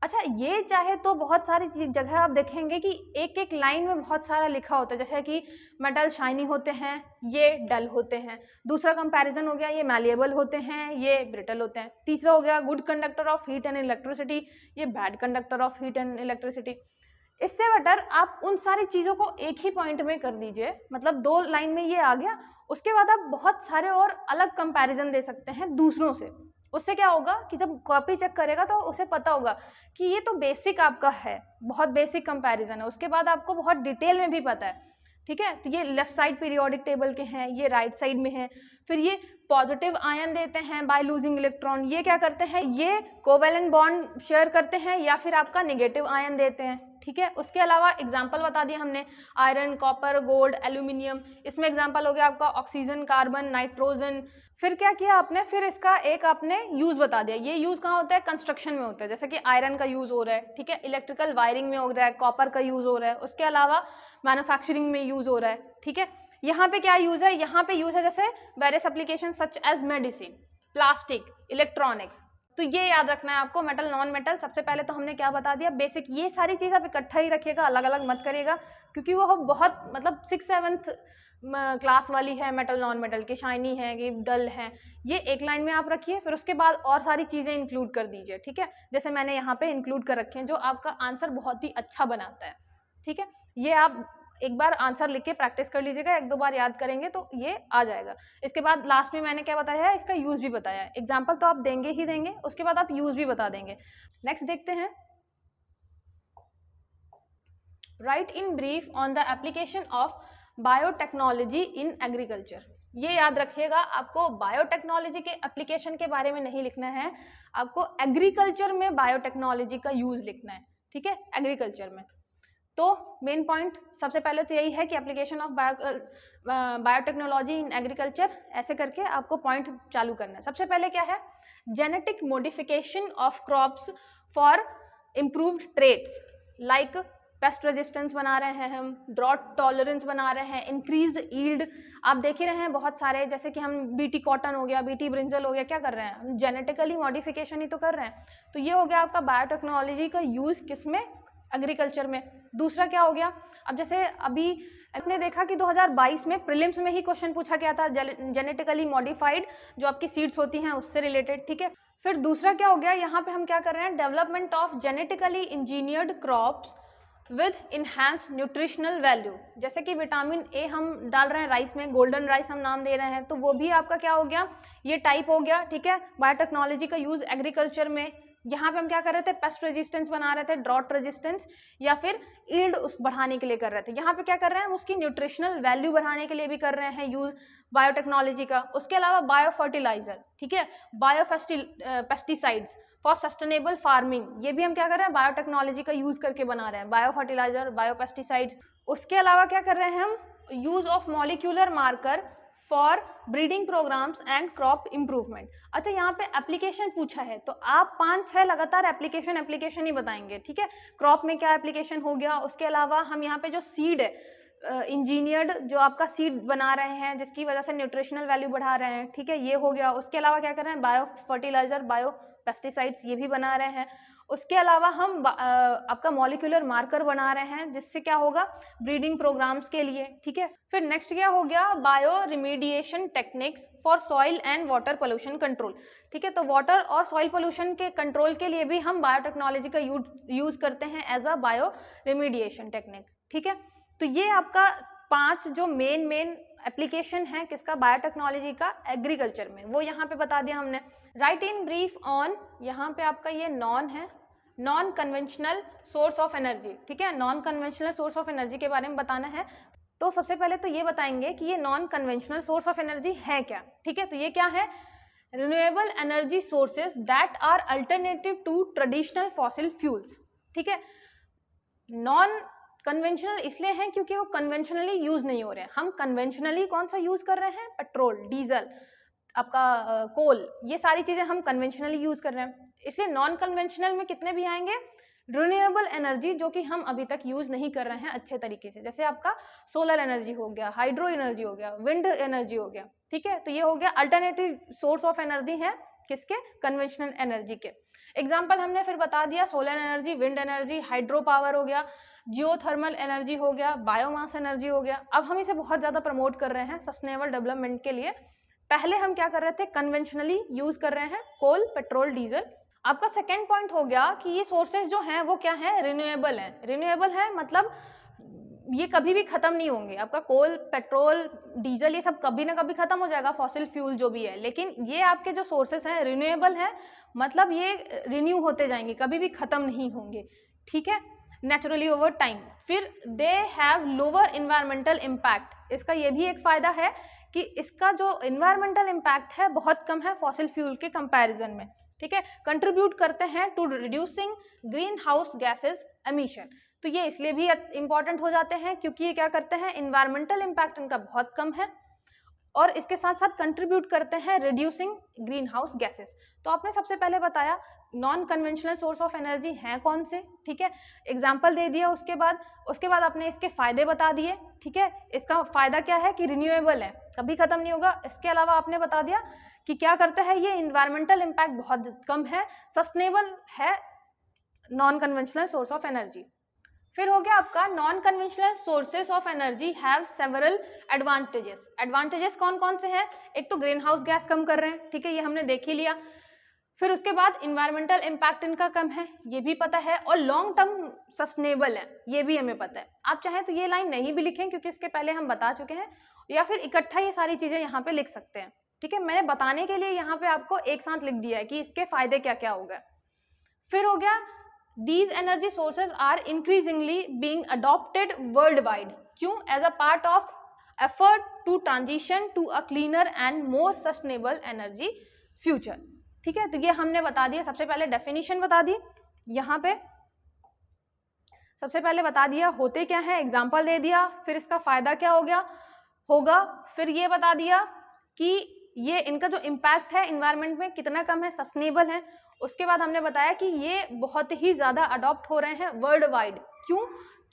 अच्छा, ये चाहे तो बहुत सारी जगह आप देखेंगे कि एक एक लाइन में बहुत सारा लिखा होता है, जैसे कि मेटल शाइनी होते हैं, ये डल होते हैं। दूसरा कंपैरिजन हो गया, ये मैलिएबल होते हैं, ये ब्रिटल होते हैं। तीसरा हो गया, good conductor of heat and electricity, ये bad conductor of heat and electricity. इससे बेटर आप उन सारी चीज़ों को एक ही पॉइंट में कर दीजिए, मतलब 2 लाइन में ये आ गया, उसके बाद आप बहुत सारे और अलग कंपैरिजन दे सकते हैं दूसरों से। उससे क्या होगा कि जब कॉपी चेक करेगा तो उसे पता होगा कि ये तो बेसिक आपका है, बहुत बेसिक कंपैरिजन है, उसके बाद आपको बहुत डिटेल में भी पता है। ठीक है, तो ये लेफ्ट साइड पीरियोडिक टेबल के हैं, ये राइट साइड में है। फिर ये पॉजिटिव आयन देते हैं बाय लूजिंग इलेक्ट्रॉन, ये क्या करते हैं, ये कोवेलेंट बॉन्ड शेयर करते हैं या फिर आपका नेगेटिव आयन देते हैं। ठीक है, उसके अलावा एग्जाम्पल बता दिया हमने, आयरन, कॉपर, गोल्ड, एल्यूमिनियम। इसमें एग्जाम्पल हो गया आपका ऑक्सीजन, कार्बन, नाइट्रोजन। फिर क्या किया आपने, फिर इसका एक आपने यूज बता दिया, ये यूज कहाँ होता है, कंस्ट्रक्शन में होता है, जैसे कि आयरन का यूज हो रहा है। ठीक है, इलेक्ट्रिकल वायरिंग में हो रहा है, कॉपर का यूज हो रहा है, उसके अलावा मैन्युफैक्चरिंग में यूज हो रहा है। ठीक है, यहाँ पे क्या यूज है, यहाँ पे यूज है जैसे various application such as medicine, plastic, electronics. तो ये याद रखना है आपको, मेटल, नॉन मेटल। सबसे पहले तो हमने क्या बता दिया, बेसिक। ये सारी चीज़ आप इकट्ठा ही रखिएगा, अलग अलग मत करिएगा, क्योंकि वो बहुत मतलब 6-7th क्लास वाली है मेटल नॉन मेटल की, शाइनी है कि डल है, ये एक लाइन में आप रखिए। फिर उसके बाद और सारी चीज़ें इंक्लूड कर दीजिए, ठीक है, जैसे मैंने यहाँ पे इंक्लूड कर रखे हैं, जो आपका आंसर बहुत ही अच्छा बनाता है, ठीक है। ये आप एक बार आंसर लिख के प्रैक्टिस कर लीजिएगा, 1-2 बार याद करेंगे तो ये आ जाएगा। इसके बाद लास्ट में मैंने क्या बताया है, इसका यूज भी बताया है। एग्जाम्पल तो आप देंगे ही देंगे, उसके बाद आप यूज भी बता देंगे। नेक्स्ट देखते हैं, right in brief on the application of biotechnology in agriculture. ये याद रखिएगा, आपको बायोटेक्नोलॉजी के एप्लीकेशन के बारे में नहीं लिखना है, आपको एग्रीकल्चर में बायोटेक्नोलॉजी का यूज लिखना है, ठीक है, एग्रीकल्चर में। तो मेन पॉइंट सबसे पहले तो यही है कि application of biotechnology in agriculture, ऐसे करके आपको पॉइंट चालू करना है। सबसे पहले क्या है, genetic modification of crops for improved traits like paste resistance बना रहे हैं हम, ड्रॉट टॉलरेंस बना रहे हैं, इंक्रीज ईल्ड। आप देख ही रहे हैं बहुत सारे, जैसे कि हम बीटी कॉटन हो गया, बीटी ब्रिंजल हो गया, क्या कर रहे हैं हम, जेनेटिकली मॉडिफिकेशन ही तो कर रहे हैं। तो ये हो गया आपका बायोटेक्नोलॉजी का यूज किसमें, एग्रीकल्चर में। दूसरा क्या हो गया, अब जैसे अभी आपने देखा कि 2022 में प्रीलिम्स में ही क्वेश्चन पूछा गया था, जेनेटिकली मॉडिफाइड जो आपकी सीड्स होती हैं उससे रिलेटेड, ठीक है। फिर दूसरा क्या हो गया, यहाँ पे हम क्या कर रहे हैं, development of genetically engineered crops with enhance nutritional value. जैसे कि विटामिन ए हम डाल रहे हैं राइस में, गोल्डन राइस हम नाम दे रहे हैं, तो वो भी आपका क्या हो गया, ये टाइप हो गया, ठीक है। बायोटेक्नोलॉजी का यूज एग्रीकल्चर में, यहाँ पे हम क्या कर रहे थे, पेस्ट रेजिस्टेंस बना रहे थे, ड्रॉट रेजिस्टेंस, या फिर ईल्ड उस बढ़ाने के लिए कर रहे थे। यहाँ पे क्या कर रहे हैं, उसकी न्यूट्रिशनल वैल्यू बढ़ाने के लिए भी कर रहे हैं यूज बायोटेक्नोलॉजी का। उसके अलावा बायो फर्टिलाइजर, ठीक है, bio pesticides for sustainable farming, ये भी हम क्या कर रहे हैं, बायोटेक्नोलॉजी का यूज करके बना रहे हैं, बायो फर्टिलाइजर, बायो पेस्टिसाइड्स। उसके अलावा क्या कर रहे हैं हम, use of molecular marker for breeding programmes and crop improvement. अच्छा, यहाँ पे एप्लीकेशन पूछा है तो आप 5-6 लगातार एप्लीकेशन ही बताएंगे, ठीक है। क्रॉप में क्या एप्लीकेशन हो गया, उसके अलावा हम यहाँ पे जो सीड है, इंजीनियर्ड जो आपका सीड बना रहे हैं जिसकी वजह से न्यूट्रिशनल वैल्यू बढ़ा रहे हैं, ठीक है, ये हो गया। उसके अलावा क्या कर रहे हैं, बायो फर्टिलाइजर, बायो पेस्टिसाइड्स, ये भी बना रहे हैं। उसके अलावा हम आपका मॉलिक्यूलर मार्कर बना रहे हैं जिससे क्या होगा, ब्रीडिंग प्रोग्राम्स के लिए, ठीक है। फिर नेक्स्ट क्या हो गया, bioremediation techniques for soil and water pollution control, ठीक है। तो वाटर और सॉइल पोल्यूशन के कंट्रोल के लिए भी हम बायोटेक्नोलॉजी का यूज करते हैं एज अ बायो रिमीडिएशन टेक्निक, ठीक है। तो ये आपका 5 जो मेन एप्लीकेशन है किसका, बायोटेक्नोलॉजी का एग्रीकल्चर में, वो यहाँ पे बता दिया हमने। राइट इन ब्रीफ ऑन, यहाँ पे आपका ये नॉन है, non conventional source of energy, ठीक है, non conventional source of energy के बारे में बताना है। तो सबसे पहले तो ये बताएंगे कि ये non conventional source of energy है क्या, ठीक है। तो ये क्या है, renewable energy sources that are alternative to traditional fossil fuels, ठीक है। नॉन कन्वेंशनल इसलिए हैं क्योंकि वो कन्वेंशनली यूज नहीं हो रहे हैं। हम कन्वेंशनली कौन सा यूज कर रहे हैं, पेट्रोल, डीजल, आपका कोल, ये सारी चीजें हम कन्वेंशनली यूज कर रहे हैं। इसलिए नॉन कन्वेंशनल में कितने भी आएंगे, रिन्यूएबल एनर्जी जो कि हम अभी तक यूज नहीं कर रहे हैं अच्छे तरीके से, जैसे आपका सोलर एनर्जी हो गया, हाइड्रो एनर्जी हो गया, विंड एनर्जी हो गया, ठीक है। तो ये हो गया अल्टरनेटिव सोर्स ऑफ एनर्जी है किसके, कन्वेंशनल एनर्जी के। एग्जाम्पल हमने फिर बता दिया, solar energy, wind energy, hydro power हो गया, जियोथर्मल एनर्जी हो गया, बायोमास एनर्जी हो गया। अब हम इसे बहुत ज़्यादा प्रमोट कर रहे हैं सस्टेनेबल डेवलपमेंट के लिए। पहले हम क्या कर रहे थे, कन्वेंशनली यूज कर रहे हैं कोल, पेट्रोल, डीजल। आपका सेकेंड पॉइंट हो गया कि ये सोर्सेज जो हैं वो क्या है, रिन्यूएबल है। रिन्यूएबल है मतलब ये कभी भी खत्म नहीं होंगे। आपका कोल, पेट्रोल, डीजल ये सब कभी ना कभी खत्म हो जाएगा, फॉसिल फ्यूल जो भी है, लेकिन ये आपके जो सोर्सेज हैं रिन्यूएबल है, मतलब ये रिन्यू होते जाएंगे, कभी भी खत्म नहीं होंगे, ठीक है, नेचुरली ओवर टाइम। फिर they have lower environmental impact, इसका ये भी एक फायदा है कि इसका जो इन्वायरमेंटल इम्पैक्ट है बहुत कम है फॉसिल फ्यूल के कंपैरिजन में, ठीक है। कंट्रीब्यूट करते हैं to reducing green house gases emission, तो ये इसलिए भी इंपॉर्टेंट हो जाते हैं क्योंकि ये क्या करते हैं, इन्वायरमेंटल इम्पैक्ट इनका बहुत कम है और इसके साथ साथ कंट्रीब्यूट करते हैं रिड्यूसिंग ग्रीन हाउस गैसेस। तो आपने सबसे पहले बताया non conventional source of energy हैं कौन से, ठीक है, एग्जाम्पल दे दिया। उसके बाद आपने इसके फायदे बता दिए, ठीक है। इसका फायदा क्या है कि रिन्यूएबल है, कभी खत्म नहीं होगा। इसके अलावा आपने बता दिया कि क्या करता है ये, इन्वायरमेंटल इम्पैक्ट बहुत कम है, सस्टेनेबल है, non conventional source of energy. फिर हो गया आपका non conventional sources of energy have several advantages. Advantages कौन कौन से हैं? एक तो ग्रीन हाउस गैस कम कर रहे हैं, ठीक है, ये हमने देख ही लिया। फिर उसके बाद इन्वायरमेंटल इम्पैक्ट इनका कम है, ये भी पता है, और लॉन्ग टर्म सस्टेनेबल है, ये भी हमें पता है। आप चाहें तो ये लाइन नहीं भी लिखें क्योंकि इसके पहले हम बता चुके हैं, या फिर इकट्ठा ये सारी चीजें यहाँ पे लिख सकते हैं, ठीक है। मैंने बताने के लिए यहाँ पे आपको एक साथ लिख दिया है कि इसके फायदे क्या क्या हो गए। फिर हो गया these energy sources are increasingly being adopted worldwide। क्यों? as a part of effort to transition to a cleaner and more sustainable energy future। ठीक है, तो ये हमने बता दिया। सबसे पहले डेफिनेशन बता दी, यहाँ पे सबसे पहले बता दिया होते क्या है, एग्जाम्पल दे दिया, फिर इसका फायदा क्या हो गया होगा, फिर ये बता दिया कि ये इनका जो इम्पैक्ट है इन्वायरमेंट में कितना कम है, सस्टेनेबल है। उसके बाद हमने बताया कि ये बहुत ही ज़्यादा अडॉप्ट हो रहे हैं वर्ल्ड वाइड। क्यों?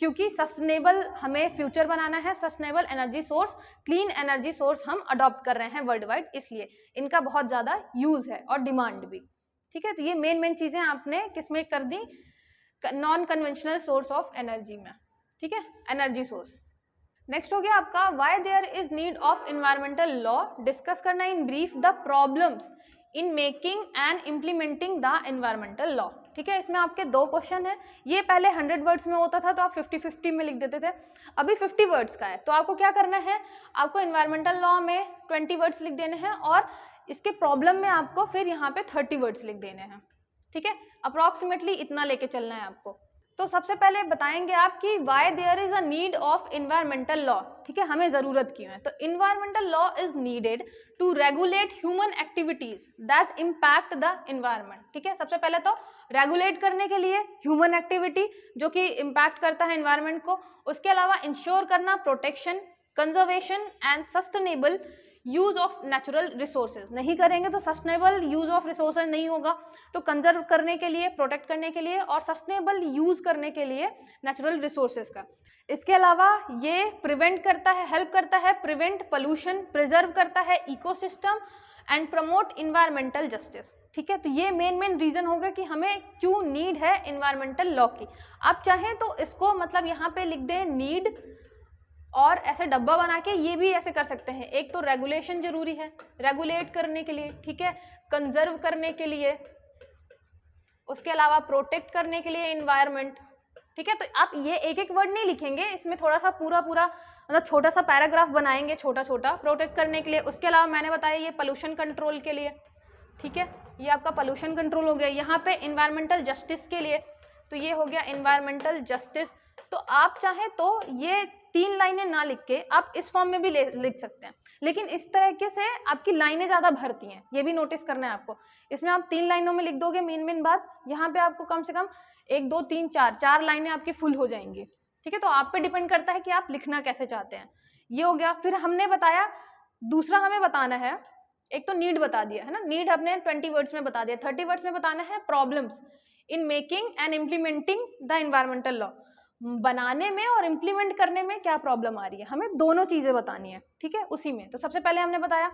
क्योंकि सस्टेनेबल हमें फ्यूचर बनाना है, sustainable energy source, clean energy source हम अडॉप्ट कर रहे हैं वर्ल्ड वाइड, इसलिए इनका बहुत ज़्यादा यूज़ है और डिमांड भी। ठीक है, तो ये मेन चीज़ें आपने किसमें कर दी, non conventional source of energy में। ठीक है, एनर्जी सोर्स। नेक्स्ट हो गया आपका why there is need of environmental law. Discuss करना in brief the problems in making and implementing the environmental law. ठीक है, इसमें आपके 2 क्वेश्चन है। ये पहले 100 वर्ड्स में होता था तो आप 50-50 में लिख देते थे, अभी 50 वर्ड्स का है। तो आपको क्या करना है, आपको एनवायरमेंटल लॉ में 20 वर्ड्स लिख देने हैं और इसके प्रॉब्लम में आपको फिर यहाँ पे 30 वर्ड्स लिख देने हैं। ठीक है, अप्रॉक्सीमेटली इतना लेके चलना है आपको। तो सबसे पहले बताएंगे आप कि why there is a need of environmental law. ठीक है, हमें जरूरत क्यों है। तो environmental law is needed to regulate human activities that impact the environment. ठीक है, सबसे पहले तो रेगुलेट करने के लिए ह्यूमन एक्टिविटी जो कि इम्पैक्ट करता है इन्वायरमेंट को, उसके अलावा इंश्योर करना protection, conservation and sustainable use of natural resources. नहीं करेंगे तो सस्टेनेबल यूज ऑफ रिसोर्सेज नहीं होगा, तो कंजर्व करने के लिए, प्रोटेक्ट करने के लिए और सस्टेनेबल यूज करने के लिए नेचुरल रिसोर्सेज का। इसके अलावा ये प्रिवेंट करता है, हेल्प करता है प्रिवेंट पोल्यूशन, प्रिजर्व करता है ecosystem and promote environmental justice. ठीक है, तो ये मेन रीजन होगा कि हमें क्यों नीड है इन्वायरमेंटल लॉ की। आप चाहें तो इसको मतलब यहाँ पे लिख दें नीड, और ऐसे डब्बा बना के ये भी ऐसे कर सकते हैं। एक तो रेगुलेशन जरूरी है, रेगुलेट करने के लिए, ठीक है, कंजर्व करने के लिए, उसके अलावा प्रोटेक्ट करने के लिए इन्वायरमेंट। ठीक है, तो आप ये एक वर्ड नहीं लिखेंगे, इसमें थोड़ा सा पूरा मतलब छोटा सा पैराग्राफ बनाएंगे, छोटा प्रोटेक्ट करने के लिए। उसके अलावा मैंने बताया ये पोल्यूशन कंट्रोल के लिए। ठीक है, ये आपका पोल्यूशन कंट्रोल हो गया। यहाँ पे इन्वायरमेंटल जस्टिस के लिए, तो ये हो गया इन्वायरमेंटल जस्टिस। तो आप चाहें तो ये 3 लाइनें ना लिख के आप इस फॉर्म में भी लिख सकते हैं, लेकिन इस तरीके से आपकी लाइनें ज़्यादा भरती हैं, ये भी नोटिस करना है आपको। इसमें आप 3 लाइनों में लिख दोगे मेन बात, यहाँ पे आपको कम से कम 1 2 3 4 लाइनें आपकी फुल हो जाएंगी। ठीक है, तो आप पे डिपेंड करता है कि आप लिखना कैसे चाहते हैं। ये हो गया। फिर हमने बताया दूसरा हमें बताना है, एक तो नीड बता दिया है ना, नीड हमने 20 वर्ड्स में बता दिया। 30 वर्ड्स में बताना है problems in making and implementing the environmental law. बनाने में और इम्प्लीमेंट करने में क्या प्रॉब्लम आ रही है, हमें दोनों चीजें बतानी है। ठीक है, उसी में तो सबसे पहले हमने बताया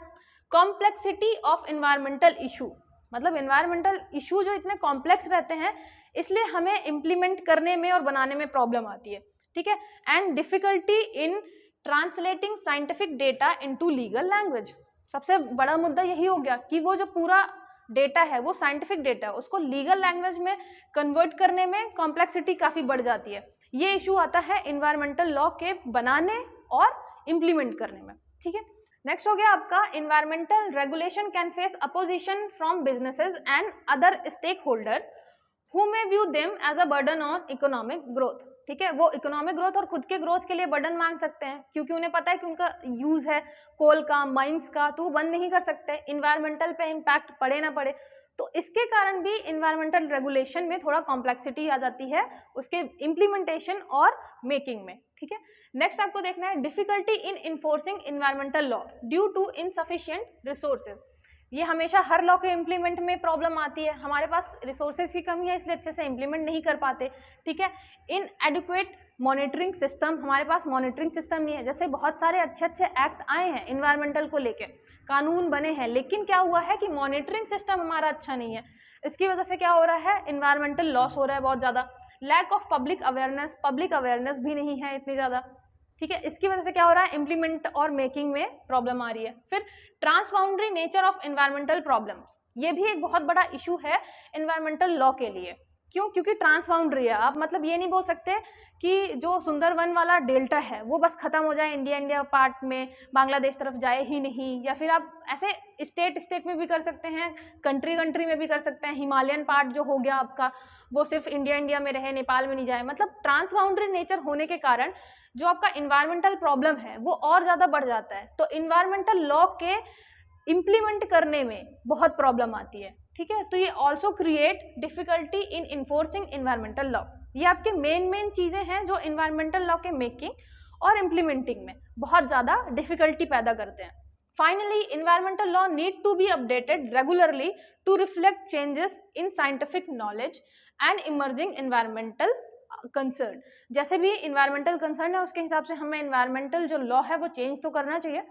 कॉम्प्लेक्सिटी ऑफ एनवायरमेंटल इशू, मतलब एनवायरमेंटल इशू जो इतने कॉम्प्लेक्स रहते हैं इसलिए हमें इम्प्लीमेंट करने में और बनाने में प्रॉब्लम आती है। ठीक है, and difficulty in translating scientific data into legal language. सबसे बड़ा मुद्दा यही हो गया कि वो जो पूरा डेटा है वो साइंटिफिक डेटा है, उसको लीगल लैंग्वेज में कन्वर्ट करने में कॉम्प्लेक्सिटी काफ़ी बढ़ जाती है। ये इशू आता है इन्वायरमेंटल लॉ के बनाने और इम्प्लीमेंट करने में। ठीक है, नेक्स्ट हो गया आपका environmental regulation can face opposition from businesses and other stake holder who may view them as a burden on economic growth. ठीक है, वो इकोनॉमिक ग्रोथ और खुद के ग्रोथ के लिए बर्डन मांग सकते हैं, क्योंकि उन्हें पता है कि उनका यूज है कोल का, माइंस का, तो वो बंद नहीं कर सकते, इन्वायरमेंटल पे इम्पैक्ट पड़े ना पड़े। तो इसके कारण भी इन्वायरमेंटल रेगुलेशन में थोड़ा कॉम्प्लेक्सिटी आ जाती है उसके इम्प्लीमेंटेशन और मेकिंग में। ठीक है, नेक्स्ट आपको देखना है difficulty in enforcing environmental law due to insufficient resources. ये हमेशा हर लॉ के इम्प्लीमेंट में प्रॉब्लम आती है, हमारे पास रिसोर्सेज की कमी है इसलिए अच्छे से इम्प्लीमेंट नहीं कर पाते। ठीक है, इन एडुक्वेट मॉनिटरिंग सिस्टम, हमारे पास मॉनिटरिंग सिस्टम नहीं है। जैसे बहुत सारे अच्छे एक्ट आए हैं इन्वायरमेंटल को लेके, कानून बने हैं, लेकिन क्या हुआ है कि मॉनिटरिंग सिस्टम हमारा अच्छा नहीं है। इसकी वजह से क्या हो रहा है, इन्वायरमेंटल लॉस हो रहा है बहुत ज़्यादा। लैक ऑफ पब्लिक अवेयरनेस भी नहीं है इतनी ज़्यादा, ठीक है। इसकी वजह से क्या हो रहा है, इम्प्लीमेंट और मेकिंग में प्रॉब्लम आ रही है। फिर ट्रांसबाउंडरी नेचर ऑफ इन्वायरमेंटल प्रॉब्लम्स, ये भी एक बहुत बड़ा इशू है इन्वायरमेंटल लॉ के लिए। क्यों? क्योंकि ट्रांसबाउंडरी है। आप मतलब ये नहीं बोल सकते कि जो सुंदरवन वाला डेल्टा है वो बस खत्म हो जाए इंडिया पार्ट में, बांग्लादेश तरफ जाए ही नहीं, या फिर आप ऐसे स्टेट में भी कर सकते हैं, कंट्री में भी कर सकते हैं। हिमालयन पार्ट जो हो गया आपका वो सिर्फ इंडिया में रहे, नेपाल में नहीं जाए। मतलब ट्रांसबाउंडरी नेचर होने के कारण जो आपका इन्वायरमेंटल प्रॉब्लम है वो और ज़्यादा बढ़ जाता है। तो इन्वायरमेंटल लॉ के इम्प्लीमेंट करने में बहुत प्रॉब्लम आती है, ठीक है। तो ये also create difficulty in enforcing environmental law. ये आपके मेन चीज़ें हैं जो इन्वायरमेंटल लॉ के मेकिंग और इम्प्लीमेंटिंग में बहुत ज़्यादा डिफिकल्टी पैदा करते हैं। Finally, environmental law need to be updated regularly to reflect changes in scientific knowledge and emerging environmental concern. जैसे भी इन्वायरमेंटल कंसर्न है उसके हिसाब से हमें इन्वायरमेंटल जो लॉ है वो चेंज तो करना चाहिए,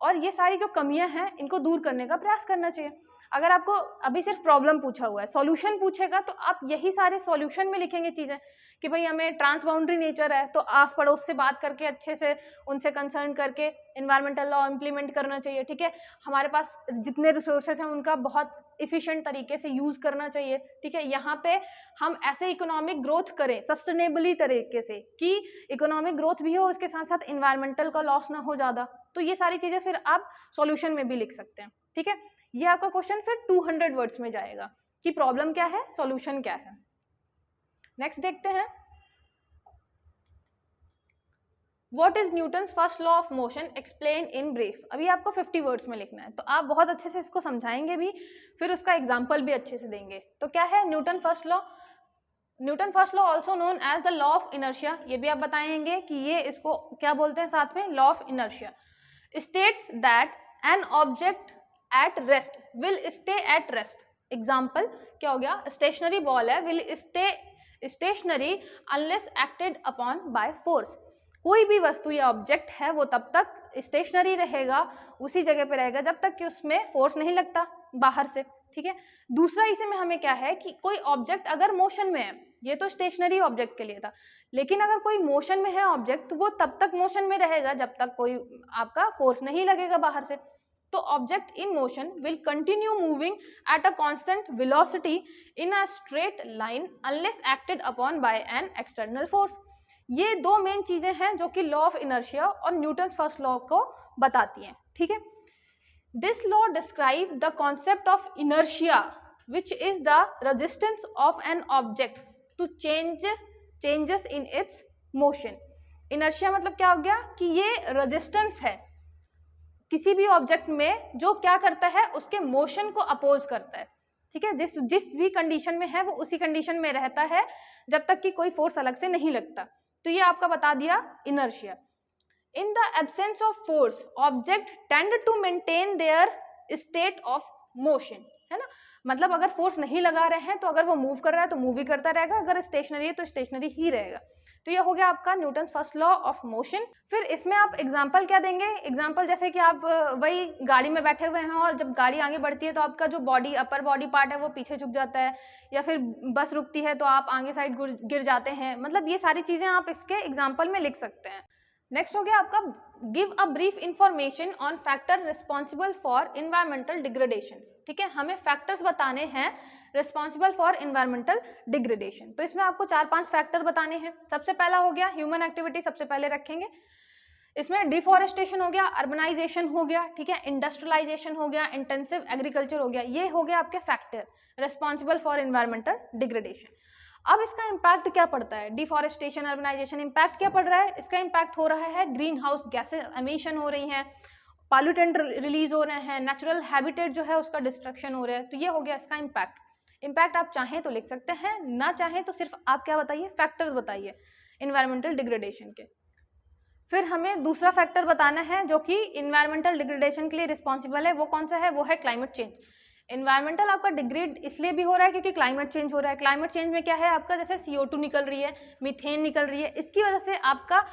और ये सारी जो कमियां हैं इनको दूर करने का प्रयास करना चाहिए। अगर आपको अभी सिर्फ प्रॉब्लम पूछा हुआ है, सॉल्यूशन पूछेगा तो आप यही सारे सॉल्यूशन में लिखेंगे चीज़ें कि भाई हमें ट्रांसबाउंडरी नेचर है तो आस पड़ोस से बात करके अच्छे से उनसे कंसर्न करके इन्वायरमेंटल लॉ इम्प्लीमेंट करना चाहिए, ठीक है। हमारे पास जितने रिसोर्सेज हैं उनका बहुत इफिशिएंट तरीके से यूज़ करना चाहिए, ठीक है। यहाँ पे हम ऐसे इकोनॉमिक ग्रोथ करें सस्टेनेबली तरीके से कि इकोनॉमिक ग्रोथ भी हो, उसके साथ साथ इन्वायरमेंटल का लॉस ना हो ज़्यादा। तो ये सारी चीज़ें फिर आप सॉल्यूशन में भी लिख सकते हैं, ठीक है। ये आपका क्वेश्चन फिर 200 वर्ड्स में जाएगा कि प्रॉब्लम क्या है, सॉल्यूशन क्या है। नेक्स्ट देखते हैं, what is Newton's first law of motion, explain in brief. अभी आपको 50 वर्ड्स में लिखना है, तो आप बहुत अच्छे से इसको समझाएंगे भी, फिर उसका एग्जाम्पल भी अच्छे से देंगे। तो क्या है Newton first law? Newton first law also known as the law of inertia, ये भी आप बताएंगे कि ये इसको क्या बोलते हैं साथ में, law of inertia. States that an object at rest will stay at rest. Example क्या हो गया, स्टेशनरी बॉल है, will stay stationary unless acted upon by force. कोई भी वस्तु या ऑब्जेक्ट है वो तब तक स्टेशनरी रहेगा, उसी जगह पे रहेगा जब तक कि उसमें फोर्स नहीं लगता बाहर से, ठीक है। दूसरा इसे में हमें क्या है कि कोई ऑब्जेक्ट अगर मोशन में है, ये तो स्टेशनरी ऑब्जेक्ट के लिए था, लेकिन अगर कोई मोशन में है ऑब्जेक्ट तो वो तब तक मोशन में रहेगा जब तक कोई आपका फोर्स नहीं लगेगा बाहर से। तो object in motion will continue moving at a constant velocity in a straight line unless acted upon by an external force. ये दो मेन चीजें हैं जो कि लॉ ऑफ इनर्शिया और न्यूटन फर्स्ट लॉ को बताती हैं, ठीक है। This law describe the concept of inertia which is the resistance of an object to changes in its motion. Inertia मतलब क्या हो गया कि ये रेजिस्टेंस है किसी भी ऑब्जेक्ट में जो क्या करता है, उसके मोशन को अपोज करता है, ठीक है। जिस भी कंडीशन में है वो उसी कंडीशन में रहता है जब तक कि कोई फोर्स अलग से नहीं लगता। तो ये आपका बता दिया inertia. In the absence of force object tend to maintain their state of motion, है ना। मतलब अगर फोर्स नहीं लगा रहे हैं तो अगर वो मूव कर रहा है तो मूव ही करता रहेगा, अगर स्टेशनरी है तो स्टेशनरी ही रहेगा। तो ये हो गया आपका Newton first law of motion. फिर इसमें आप एग्जांपल क्या देंगे, एग्जांपल जैसे कि आप वही गाड़ी में बैठे हुए हैं और जब गाड़ी आगे बढ़ती है तो आपका जो बॉडी अपर बॉडी पार्ट है वो पीछे झुक जाता है, या फिर बस रुकती है तो आप आगे साइड गिर जाते हैं। मतलब ये सारी चीज़ें आप इसके एग्जाम्पल में लिख सकते हैं। नेक्स्ट हो गया आपका give a brief information on factor responsible for environmental degradation, ठीक है। हमें फैक्टर्स बताने हैं रिस्पॉन्सिबल फॉर इन्वायरमेंटल डिग्रेडेशन। तो इसमें आपको 4-5 फैक्टर बताने हैं। सबसे पहला हो गया ह्यूमन एक्टिविटी, सबसे पहले रखेंगे। इसमें डिफॉरेस्टेशन हो गया, अर्बनाइजेशन हो गया, ठीक है, इंडस्ट्रियलाइजेशन हो गया, इंटेंसिव एग्रीकल्चर हो गया। ये हो गया आपके factor responsible for environmental degradation. अब इसका इम्पैक्ट क्या पड़ता है, डिफॉरेस्टेशन, अर्बनाइजेशन, इम्पैक्ट क्या पड़ रहा है, इसका इम्पैक्ट हो रहा है ग्रीन हाउस गैसेज एमिशन हो रही हैं, पॉल्यूटेंट रिलीज हो रहे हैं, नेचुरल हैबिटेट जो है उसका डिस्ट्रक्शन हो रहा है। तो ये हो गया इसका इम्पैक्ट। इम्पैक्ट आप चाहें तो लिख सकते हैं, ना चाहें तो सिर्फ आप क्या बताइए, फैक्टर्स बताइए इन्वायरमेंटल डिग्रेडेशन के। फिर हमें दूसरा फैक्टर बताना है जो कि इन्वायरमेंटल डिग्रेडेशन के लिए रिस्पॉन्सिबल है, वो कौन सा है, वो है क्लाइमेट चेंज। इन्वायरमेंटल आपका डिग्रेड इसलिए भी हो रहा है क्योंकि क्लाइमेट चेंज हो रहा है। क्लाइमेट चेंज में क्या है आपका, जैसे CO2 निकल रही है, मीथेन निकल रही है, इसकी वजह से आपका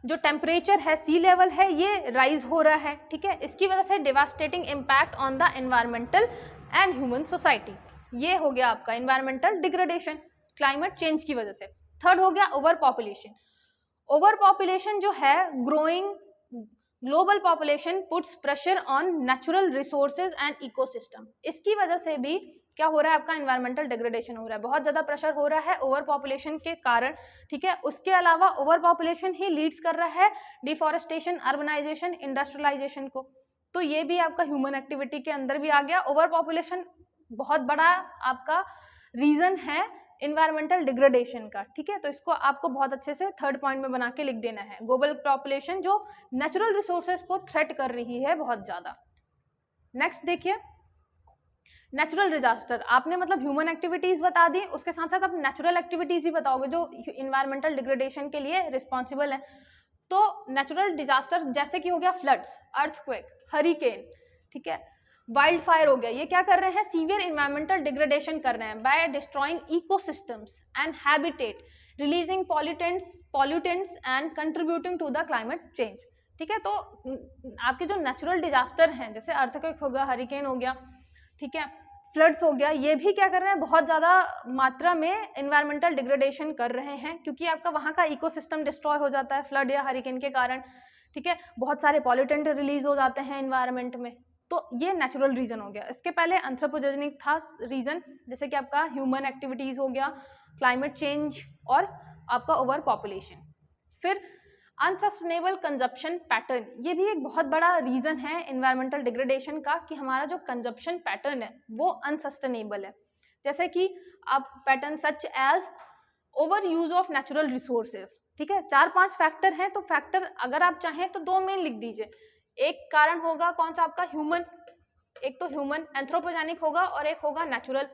जो टेम्परेचर है, सी लेवल है, ये राइज हो रहा है, ठीक है। इसकी वजह से devastating impact on the environmental and human society, ये हो गया आपका एनवायरमेंटल डिग्रेडेशन क्लाइमेट चेंज की वजह से। थर्ड हो गया ओवर पॉपुलेशन। ओवर पॉपुलेशन जो है, growing global population puts pressure on natural resources and ecosystem, इसकी वजह से भी क्या हो रहा है, आपका एनवायरमेंटल डिग्रेडेशन हो रहा है, बहुत ज़्यादा प्रेशर हो रहा है ओवर पॉपुलेशन के कारण, ठीक है। उसके अलावा ओवर पॉपुलेशन ही लीड्स कर रहा है डिफॉरेस्टेशन, अर्बनाइजेशन, इंडस्ट्रियलाइजेशन को, तो ये भी आपका ह्यूमन एक्टिविटी के अंदर भी आ गया। ओवर पॉपुलेशन बहुत बड़ा आपका रीज़न है इन्वायरमेंटल डिग्रेडेशन का, ठीक है। तो इसको आपको बहुत अच्छे से थर्ड पॉइंट में बना के लिख देना है, ग्लोबल पॉपुलेशन जो नेचुरल रिसोर्सेज को थ्रेट कर रही है बहुत ज़्यादा। नेक्स्ट देखिए, नेचुरल डिजास्टर, आपने मतलब ह्यूमन एक्टिविटीज़ बता दी, उसके साथ साथ आप नेचुरल एक्टिविटीज़ भी बताओगे जो इन्वायरमेंटल डिग्रेडेशन के लिए रिस्पॉन्सिबल है। तो नेचुरल डिजास्टर जैसे कि हो गया फ्लड्स, अर्थक्वेक, हरिकेन, ठीक है, वाइल्ड फायर हो गया, ये क्या कर रहे हैं, सीवियर इन्वायरमेंटल डिग्रेडेशन कर रहे हैं by destroying ecosystems and habitat, releasing pollutants and contributing to the climate change, ठीक है। तो आपके जो नेचुरल डिजास्टर हैं, जैसे अर्थक्वेक हो गया, हरिकेन हो गया, ठीक है, फ्लड्स हो गया, ये भी क्या कर रहे हैं, बहुत ज़्यादा मात्रा में इन्वायरमेंटल डिग्रेडेशन कर रहे हैं, क्योंकि आपका वहाँ का इकोसिस्टम डिस्ट्रॉय हो जाता है फ्लड या हरिकेन के कारण, ठीक है। बहुत सारे पॉल्यूटेंट रिलीज हो जाते हैं इन्वायरमेंट में, तो ये नेचुरल रीज़न हो गया। इसके पहले एंथ्रोपोजेनिक था रीज़न, जैसे कि आपका ह्यूमन एक्टिविटीज़ हो गया, क्लाइमेट चेंज और आपका ओवर पॉपुलेशन। फिर अनसस्टेनेबल कंजप्शन पैटर्न, ये भी एक बहुत बड़ा रीज़न है इन्वायरमेंटल डिग्रेडेशन का, कि हमारा जो कंजप्शन पैटर्न है वो अनसस्टेनेबल है। जैसे कि आप pattern such as over use of natural resources, ठीक है। 4-5 फैक्टर हैं, तो फैक्टर अगर आप चाहें तो 2 में लिख दीजिए। एक कारण होगा कौन सा, आपका ह्यूमन, एक तो ह्यूमन एंथ्रोपोजेनिक होगा और एक होगा नेचुरल,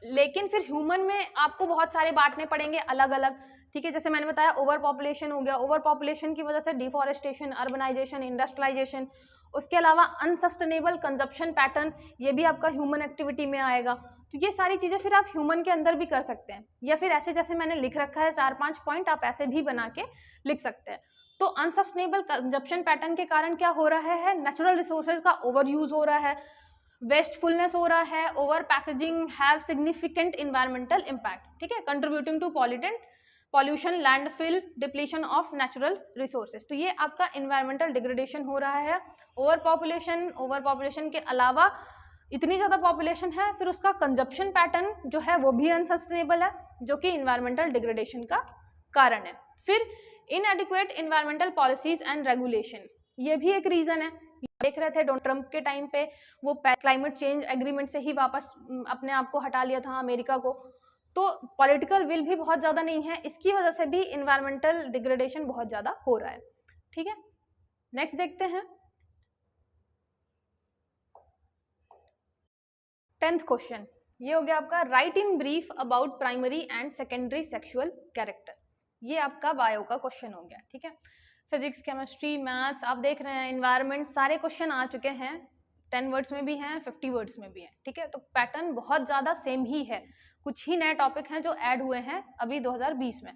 लेकिन फिर ह्यूमन में आपको बहुत सारे बांटने पड़ेंगे अलग अलग, ठीक है। जैसे मैंने बताया ओवर पॉपुलेशन हो गया, ओवर पॉपुलेशन की वजह से डिफॉरेस्टेशन, अर्बनाइजेशन, इंडस्ट्रियलाइजेशन, उसके अलावा अनसस्टेनेबल कंजप्शन पैटर्न, ये भी आपका ह्यूमन एक्टिविटी में आएगा। तो ये सारी चीज़ें फिर आप ह्यूमन के अंदर भी कर सकते हैं, या फिर ऐसे जैसे मैंने लिख रखा है 4-5 पॉइंट, आप ऐसे भी बना के लिख सकते हैं। तो अनसस्टेनेबल कंजप्शन पैटर्न के कारण क्या हो रहा है, नेचुरल रिसोर्सेज का ओवर यूज हो रहा है, वेस्टफुलनेस हो रहा है, over packaging have significant environmental impact, ठीक है, contributing to pollution, landfill, depletion of natural resources. तो ये आपका इन्वायरमेंटल डिग्रेडेशन हो रहा है। ओवर पॉपुलेशन के अलावा इतनी ज़्यादा पॉपुलेशन है, फिर उसका कंजप्शन पैटर्न जो है वो भी अनसस्टेनेबल है, जो कि इन्वायरमेंटल डिग्रेडेशन का कारण है। फिर इनएडिक्वेट इन्वायरमेंटल पॉलिसीज एंड रेगुलेशन, ये भी एक रीज़न है। देख रहे थे डोनाल्ड ट्रंप के टाइम पे वो क्लाइमेट चेंज एग्रीमेंट से ही वापस अपने आप को हटा लिया था अमेरिका को, तो पॉलिटिकल विल भी बहुत ज़्यादा नहीं है, इसकी वजह से भी इन्वायरमेंटल डिग्रेडेशन बहुत ज़्यादा हो रहा है, ठीक है। नेक्स्ट देखते हैं 10th क्वेश्चन, ये हो गया आपका right in brief about primary and secondary sexual character, ये आपका बायो का क्वेश्चन हो गया, ठीक है। फिजिक्स, केमिस्ट्री, मैथ्स, आप देख रहे हैं एनवायरनमेंट, सारे क्वेश्चन आ चुके हैं, 10 वर्ड्स में भी हैं, 50 वर्ड्स में भी हैं, ठीक है। तो पैटर्न बहुत ज़्यादा सेम ही है, कुछ ही नए टॉपिक हैं जो ऐड हुए हैं अभी 2020 में।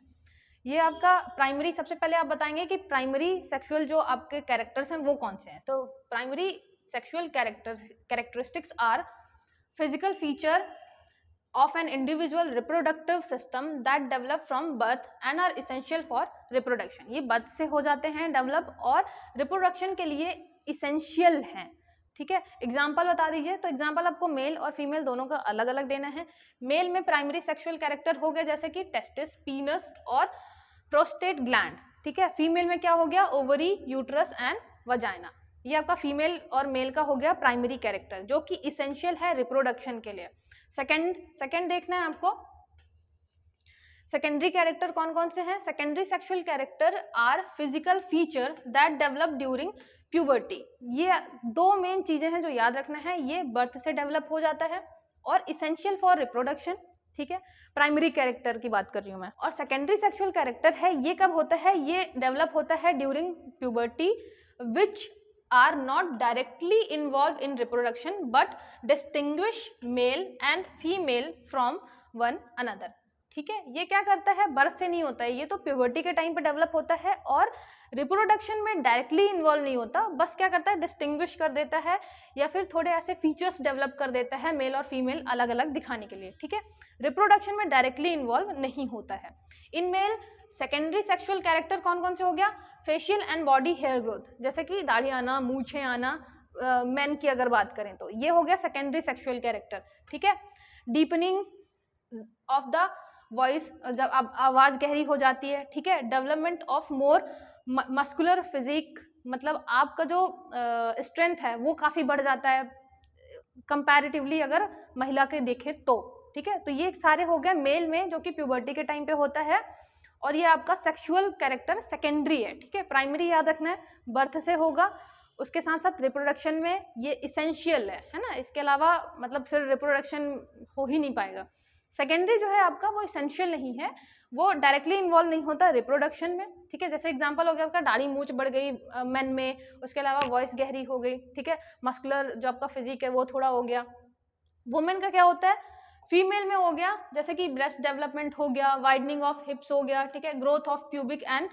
ये आपका प्राइमरी, सबसे पहले आप बताएंगे कि प्राइमरी सेक्सुअल जो आपके कैरेक्टर्स हैं वो कौन से हैं। तो primary sexual characteristics are physical feature of an individual reproductive system that develop from birth and are essential for reproduction, ये बर्थ से हो जाते हैं डेवलप और रिप्रोडक्शन के लिए इसेंशियल हैं, ठीक है। एग्जाम्पल बता दीजिए। तो एग्जाम्पल आपको मेल और फीमेल दोनों का अलग अलग देना है। मेल में प्राइमरी सेक्सुअल कैरेक्टर हो गया जैसे कि टेस्टिस, पीनस और प्रोस्टेट ग्लैंड, ठीक है। फीमेल में क्या हो गया, ओवरी, यूट्रस एंड वजाइना, ये आपका फीमेल और मेल का हो गया प्राइमरी कैरेक्टर जो कि इसेंशियल है रिप्रोडक्शन के लिए। सेकंड देखना है आपको, सेकेंडरी कैरेक्टर कौन कौन से हैं। Secondary sexual character are physical feature that develop during puberty, ये 2 मेन चीजें हैं जो याद रखना है, ये बर्थ से डेवलप हो जाता है और इसेंशियल फॉर रिप्रोडक्शन, ठीक है। प्राइमरी कैरेक्टर की बात कर रही हूँ मैं। और सेकेंडरी सेक्सुअल कैरेक्टर है, ये कब होता है, ये डेवलप होता है during puberty which are not directly involved in reproduction but distinguish male and female from one another, ठीक है। ये क्या करता है, बर्थ से नहीं होता है, ये तो प्यूबर्टी के टाइम पे डेवलप होता है और रिप्रोडक्शन में डायरेक्टली इन्वॉल्व नहीं होता, बस क्या करता है, डिस्टिंग्विश कर देता है या फिर थोड़े ऐसे फीचर्स डेवलप कर देता है मेल और फीमेल अलग अलग दिखाने के लिए, ठीक है। रिप्रोडक्शन में डायरेक्टली इन्वॉल्व नहीं होता है। In male secondary sexual character कौन कौन से हो गया, facial and body hair growth, जैसे कि दाढ़ी आना, मूछें आना, मेन की अगर बात करें तो ये हो गया सेकेंडरी सेक्सुअल कैरेक्टर, ठीक है। डीपनिंग ऑफ द वॉइस, जब आवाज गहरी हो जाती है, ठीक है। Development of more muscular physique, मतलब आपका जो स्ट्रेंथ है वो काफी बढ़ जाता है कंपैरेटिवली अगर महिला के देखें तो, ठीक है। तो ये सारे हो गए मेल में जो कि प्यूबर्टी के टाइम पे होता है, और ये आपका सेक्सुअल कैरेक्टर सेकेंडरी है, ठीक है। प्राइमरी याद रखना है, बर्थ से होगा, उसके साथ साथ रिप्रोडक्शन में ये इसेंशियल है ना, इसके अलावा मतलब फिर रिप्रोडक्शन हो ही नहीं पाएगा। सेकेंडरी जो है आपका वो इसेंशियल नहीं है, वो डायरेक्टली इन्वॉल्व नहीं होता रिप्रोडक्शन में, ठीक है। जैसे एग्जांपल हो गया आपका दाढ़ी मूंछ बढ़ गई मेन में, उसके अलावा वॉइस गहरी हो गई, ठीक है। मस्कुलर जो आपका फिजिक है वो थोड़ा हो गया। वुमेन का क्या होता है, फीमेल में हो गया जैसे कि ब्रेस्ट डेवलपमेंट हो गया, वाइडनिंग ऑफ हिप्स हो गया, ठीक है, growth of pubic and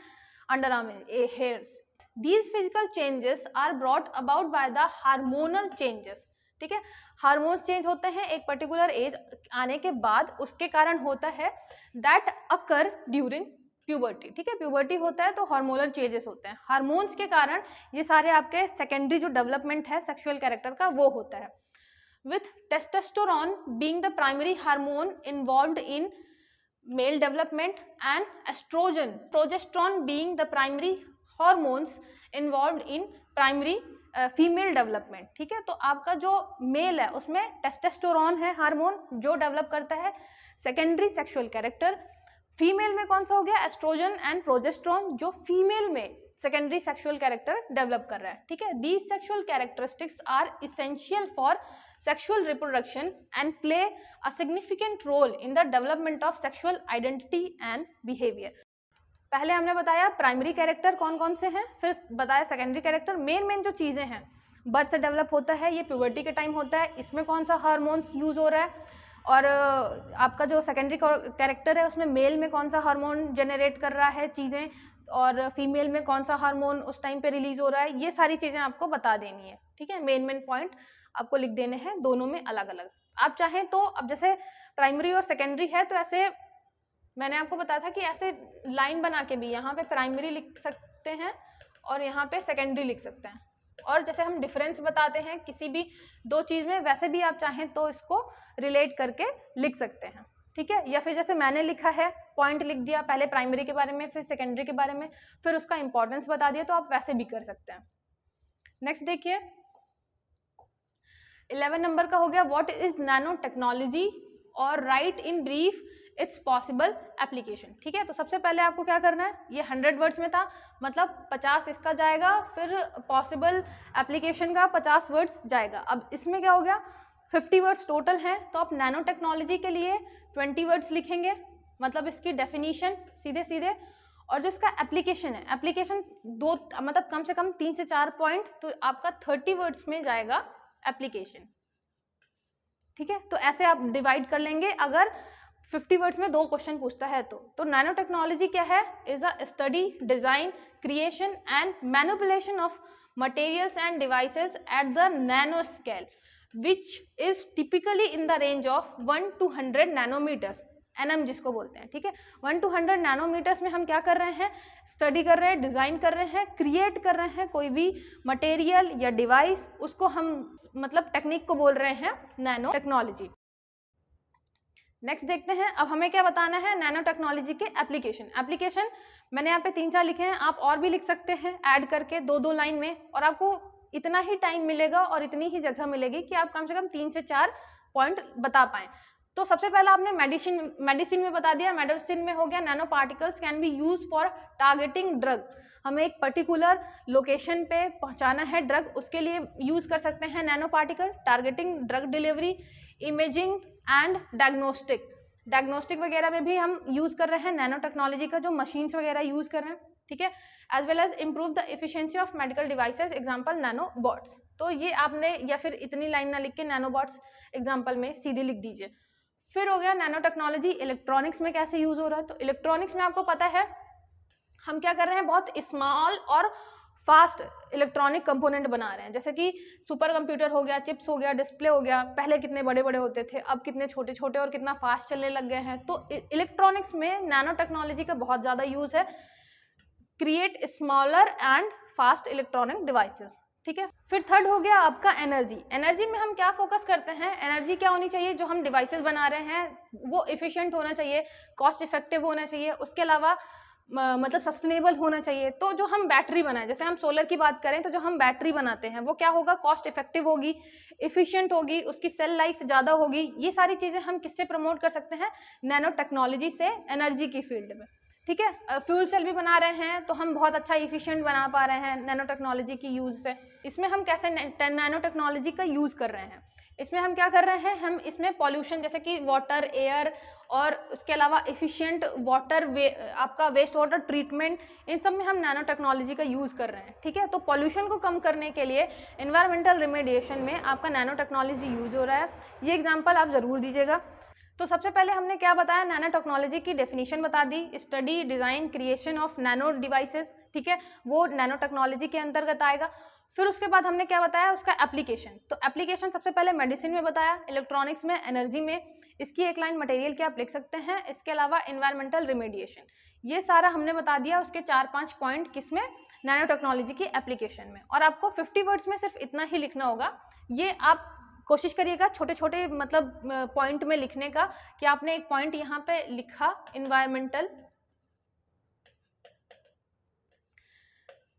under arm hairs. These physical changes are brought about by the hormonal changes, ठीक है। हार्मोन्स चेंज होते हैं एक पर्टिकुलर एज आने के बाद, उसके कारण होता है दैट अकर ड्यूरिंग प्यूबर्टी, ठीक है। प्यूबर्टी होता है तो हार्मोनल चेंजेस होते हैं, हार्मोन्स के कारण ये सारे आपके सेकेंडरी जो डेवलपमेंट है सेक्सुअल कैरेक्टर का वो होता है। with testosterone being the primary hormone involved in male development and estrogen, progesterone being the primary hormones involved in primary female development, ठीक है। तो आपका जो मेल है उसमें टेस्टोस्टेरोन है हार्मोन जो डेवलप करता है सेकेंडरी सेक्सुअल कैरेक्टर, फीमेल में कौन सा हो गया, एस्ट्रोजन एंड प्रोजेस्टेरोन जो फीमेल में सेकेंडरी सेक्सुअल कैरेक्टर डेवलप कर रहा है, ठीक है। These sexual characteristics are essential for sexual reproduction and play a significant role in the development of sexual identity and behavior. पहले हमने बताया प्राइमरी कैरेक्टर कौन कौन से हैं, फिर बताया सेकेंडरी कैरेक्टर। मेन जो चीज़ें हैं बर्थ से डेवलप होता है, ये प्यूबर्टी के टाइम होता है, इसमें कौन सा हार्मोन्स यूज़ हो रहा है, और आपका जो सेकेंडरी कैरेक्टर है उसमें मेल में कौन सा हार्मोन जनरेट कर रहा है चीज़ें, और फीमेल में कौन सा हार्मोन उस टाइम पे रिलीज हो रहा है, ये सारी चीज़ें आपको बता देनी है, ठीक है। मेन पॉइंट आपको लिख देने हैं दोनों में अलग अलग। आप चाहें तो अब जैसे प्राइमरी और सेकेंडरी है तो ऐसे मैंने आपको बताया था कि ऐसे लाइन बना के भी यहाँ पे प्राइमरी लिख सकते हैं और यहाँ पे सेकेंडरी लिख सकते हैं, और जैसे हम डिफरेंस बताते हैं किसी भी दो चीज़ में वैसे भी आप चाहें तो इसको रिलेट करके लिख सकते हैं, ठीक है। या फिर जैसे मैंने लिखा है पॉइंट लिख दिया, पहले प्राइमरी के बारे में फिर सेकेंडरी के बारे में फिर उसका इंपॉर्टेंस बता दिया, तो आप वैसे भी कर सकते हैं। नेक्स्ट देखिए 11 नंबर का हो गया व्हाट इज नैनो टेक्नोलॉजी और right in brief it's possible application, ठीक है। तो सबसे पहले आपको क्या करना है, ये 100 वर्ड्स में था, मतलब 50 इसका जाएगा, फिर पॉसिबल एप्लीकेशन का 50 वर्ड्स जाएगा। अब इसमें क्या हो गया 50 वर्ड्स टोटल हैं, तो आप नैनो टेक्नोलॉजी के लिए 20 वर्ड्स लिखेंगे, मतलब इसकी डेफिनीशन सीधे सीधे, और जो इसका एप्लीकेशन है, एप्लीकेशन दो मतलब कम से कम 3 से 4 पॉइंट, तो आपका 30 वर्ड्स में जाएगा एप्लीकेशन, ठीक है। तो ऐसे आप डिवाइड कर लेंगे अगर 50 वर्ड्स में 2 क्वेश्चन पूछता है तो नैनो टेक्नोलॉजी क्या है, is a study, design, creation and manipulation of materials and devices at the nano scale which is typically in the range of 1 to 100 nanometres, nm जिसको बोलते हैं, ठीक है। 1 to 100 नैनोमीटर्स में हम क्या कर रहे हैं, स्टडी कर रहे हैं, डिज़ाइन कर रहे हैं, क्रिएट कर रहे हैं कोई भी मटेरियल या डिवाइस, उसको हम मतलब टेक्निक को बोल रहे हैं नैनो टेक्नोलॉजी। नेक्स्ट देखते हैं, अब हमें क्या बताना है नैनो टेक्नोलॉजी के एप्लीकेशन मैंने यहाँ पे 3-4 लिखे हैं, आप और भी लिख सकते हैं ऐड करके 2-2 लाइन में, और आपको इतना ही टाइम मिलेगा और इतनी ही जगह मिलेगी कि आप कम से कम 3 से 4 पॉइंट बता पाएँ। तो सबसे पहला आपने मेडिसिन में बता दिया, मेडिसिन में हो गया nano particles can be use for targeting drug, हमें एक पर्टिकुलर लोकेशन पे पहुंचाना है ड्रग, उसके लिए यूज कर सकते हैं nano particle, targeting drug delivery, imaging and diagnostic वगैरह में भी हम यूज कर रहे हैं नैनो टेक्नोलॉजी का, जो मशीन्स वगैरह यूज कर रहे हैं, ठीक है। As well as improve the efficiency of medical devices, example nanobots. तो ये आपने या फिर इतनी लाइन ना लिख के नैनोबॉट्स एग्जांपल में सीधे लिख दीजिए। फिर हो गया नैनो टेक्नोलॉजी इलेक्ट्रॉनिक्स में कैसे यूज हो रहा है। तो इलेक्ट्रॉनिक्स में आपको पता है हम क्या कर रहे हैं, बहुत स्मॉल और फास्ट इलेक्ट्रॉनिक कंपोनेंट बना रहे हैं, जैसे कि सुपर कंप्यूटर हो गया, चिप्स हो गया, डिस्प्ले हो गया। पहले कितने बड़े बड़े होते थे, अब कितने छोटे छोटे और कितना फास्ट चलने लग गए हैं। तो इलेक्ट्रॉनिक्स में नैनो टेक्नोलॉजी का बहुत ज़्यादा यूज है, create smaller and fast electronic devices. ठीक है, फिर थर्ड हो गया आपका एनर्जी। एनर्जी में हम क्या फोकस करते हैं, एनर्जी क्या होनी चाहिए, जो हम डिवाइसेस बना रहे हैं वो इफिशिएंट होना चाहिए, कॉस्ट इफेक्टिव होना चाहिए, उसके अलावा मतलब सस्टेनेबल होना चाहिए। तो जो हम बैटरी बनाए, जैसे हम सोलर की बात करें तो जो हम बैटरी बनाते हैं वो क्या होगा, कॉस्ट इफेक्टिव होगी, इफिशिएंट होगी, उसकी सेल लाइफ ज़्यादा होगी। ये सारी चीज़ें हम किससे प्रमोट कर सकते हैं, नैनो टेक्नोलॉजी से, एनर्जी की फील्ड में। ठीक है, फ्यूल सेल भी बना रहे हैं तो हम बहुत अच्छा इफिशिएंट बना पा रहे हैं नैनो टेक्नोलॉजी की यूज़ से। इसमें हम कैसे नैनो टेक्नोलॉजी का यूज़ कर रहे हैं, इसमें हम क्या कर रहे हैं, हम इसमें पॉल्यूशन जैसे कि वाटर, एयर और उसके अलावा एफिशिएंट वाटर आपका वेस्ट वाटर ट्रीटमेंट, इन सब में हम नैनो टेक्नोलॉजी का यूज़ कर रहे हैं। ठीक है, तो पॉल्यूशन को कम करने के लिए एनवायरमेंटल रिमेडिएशन में आपका नैनो टेक्नोलॉजी यूज हो रहा है। ये एग्जाम्पल आप ज़रूर दीजिएगा। तो सबसे पहले हमने क्या बताया, नैनो टेक्नोलॉजी की डेफिनेशन बता दी, study, design, creation of nano devices. ठीक है, वो नैनो टेक्नोलॉजी के अंतर्गत आएगा। फिर उसके बाद हमने क्या बताया, उसका एप्लीकेशन। तो एप्लीकेशन सबसे पहले मेडिसिन में बताया, इलेक्ट्रॉनिक्स में, एनर्जी में, इसकी एक लाइन मटेरियल क्या आप लिख सकते हैं, इसके अलावा एनवायरमेंटल रिमेडिएशन, ये सारा हमने बता दिया। उसके 4-5 पॉइंट किसमें, नैनो टेक्नोलॉजी की एप्लीकेशन में। और आपको 50 वर्ड्स में सिर्फ इतना ही लिखना होगा। ये आप कोशिश करिएगा छोटे छोटे मतलब पॉइंट में लिखने का, कि आपने एक पॉइंट यहाँ पे लिखा एनवायरमेंटल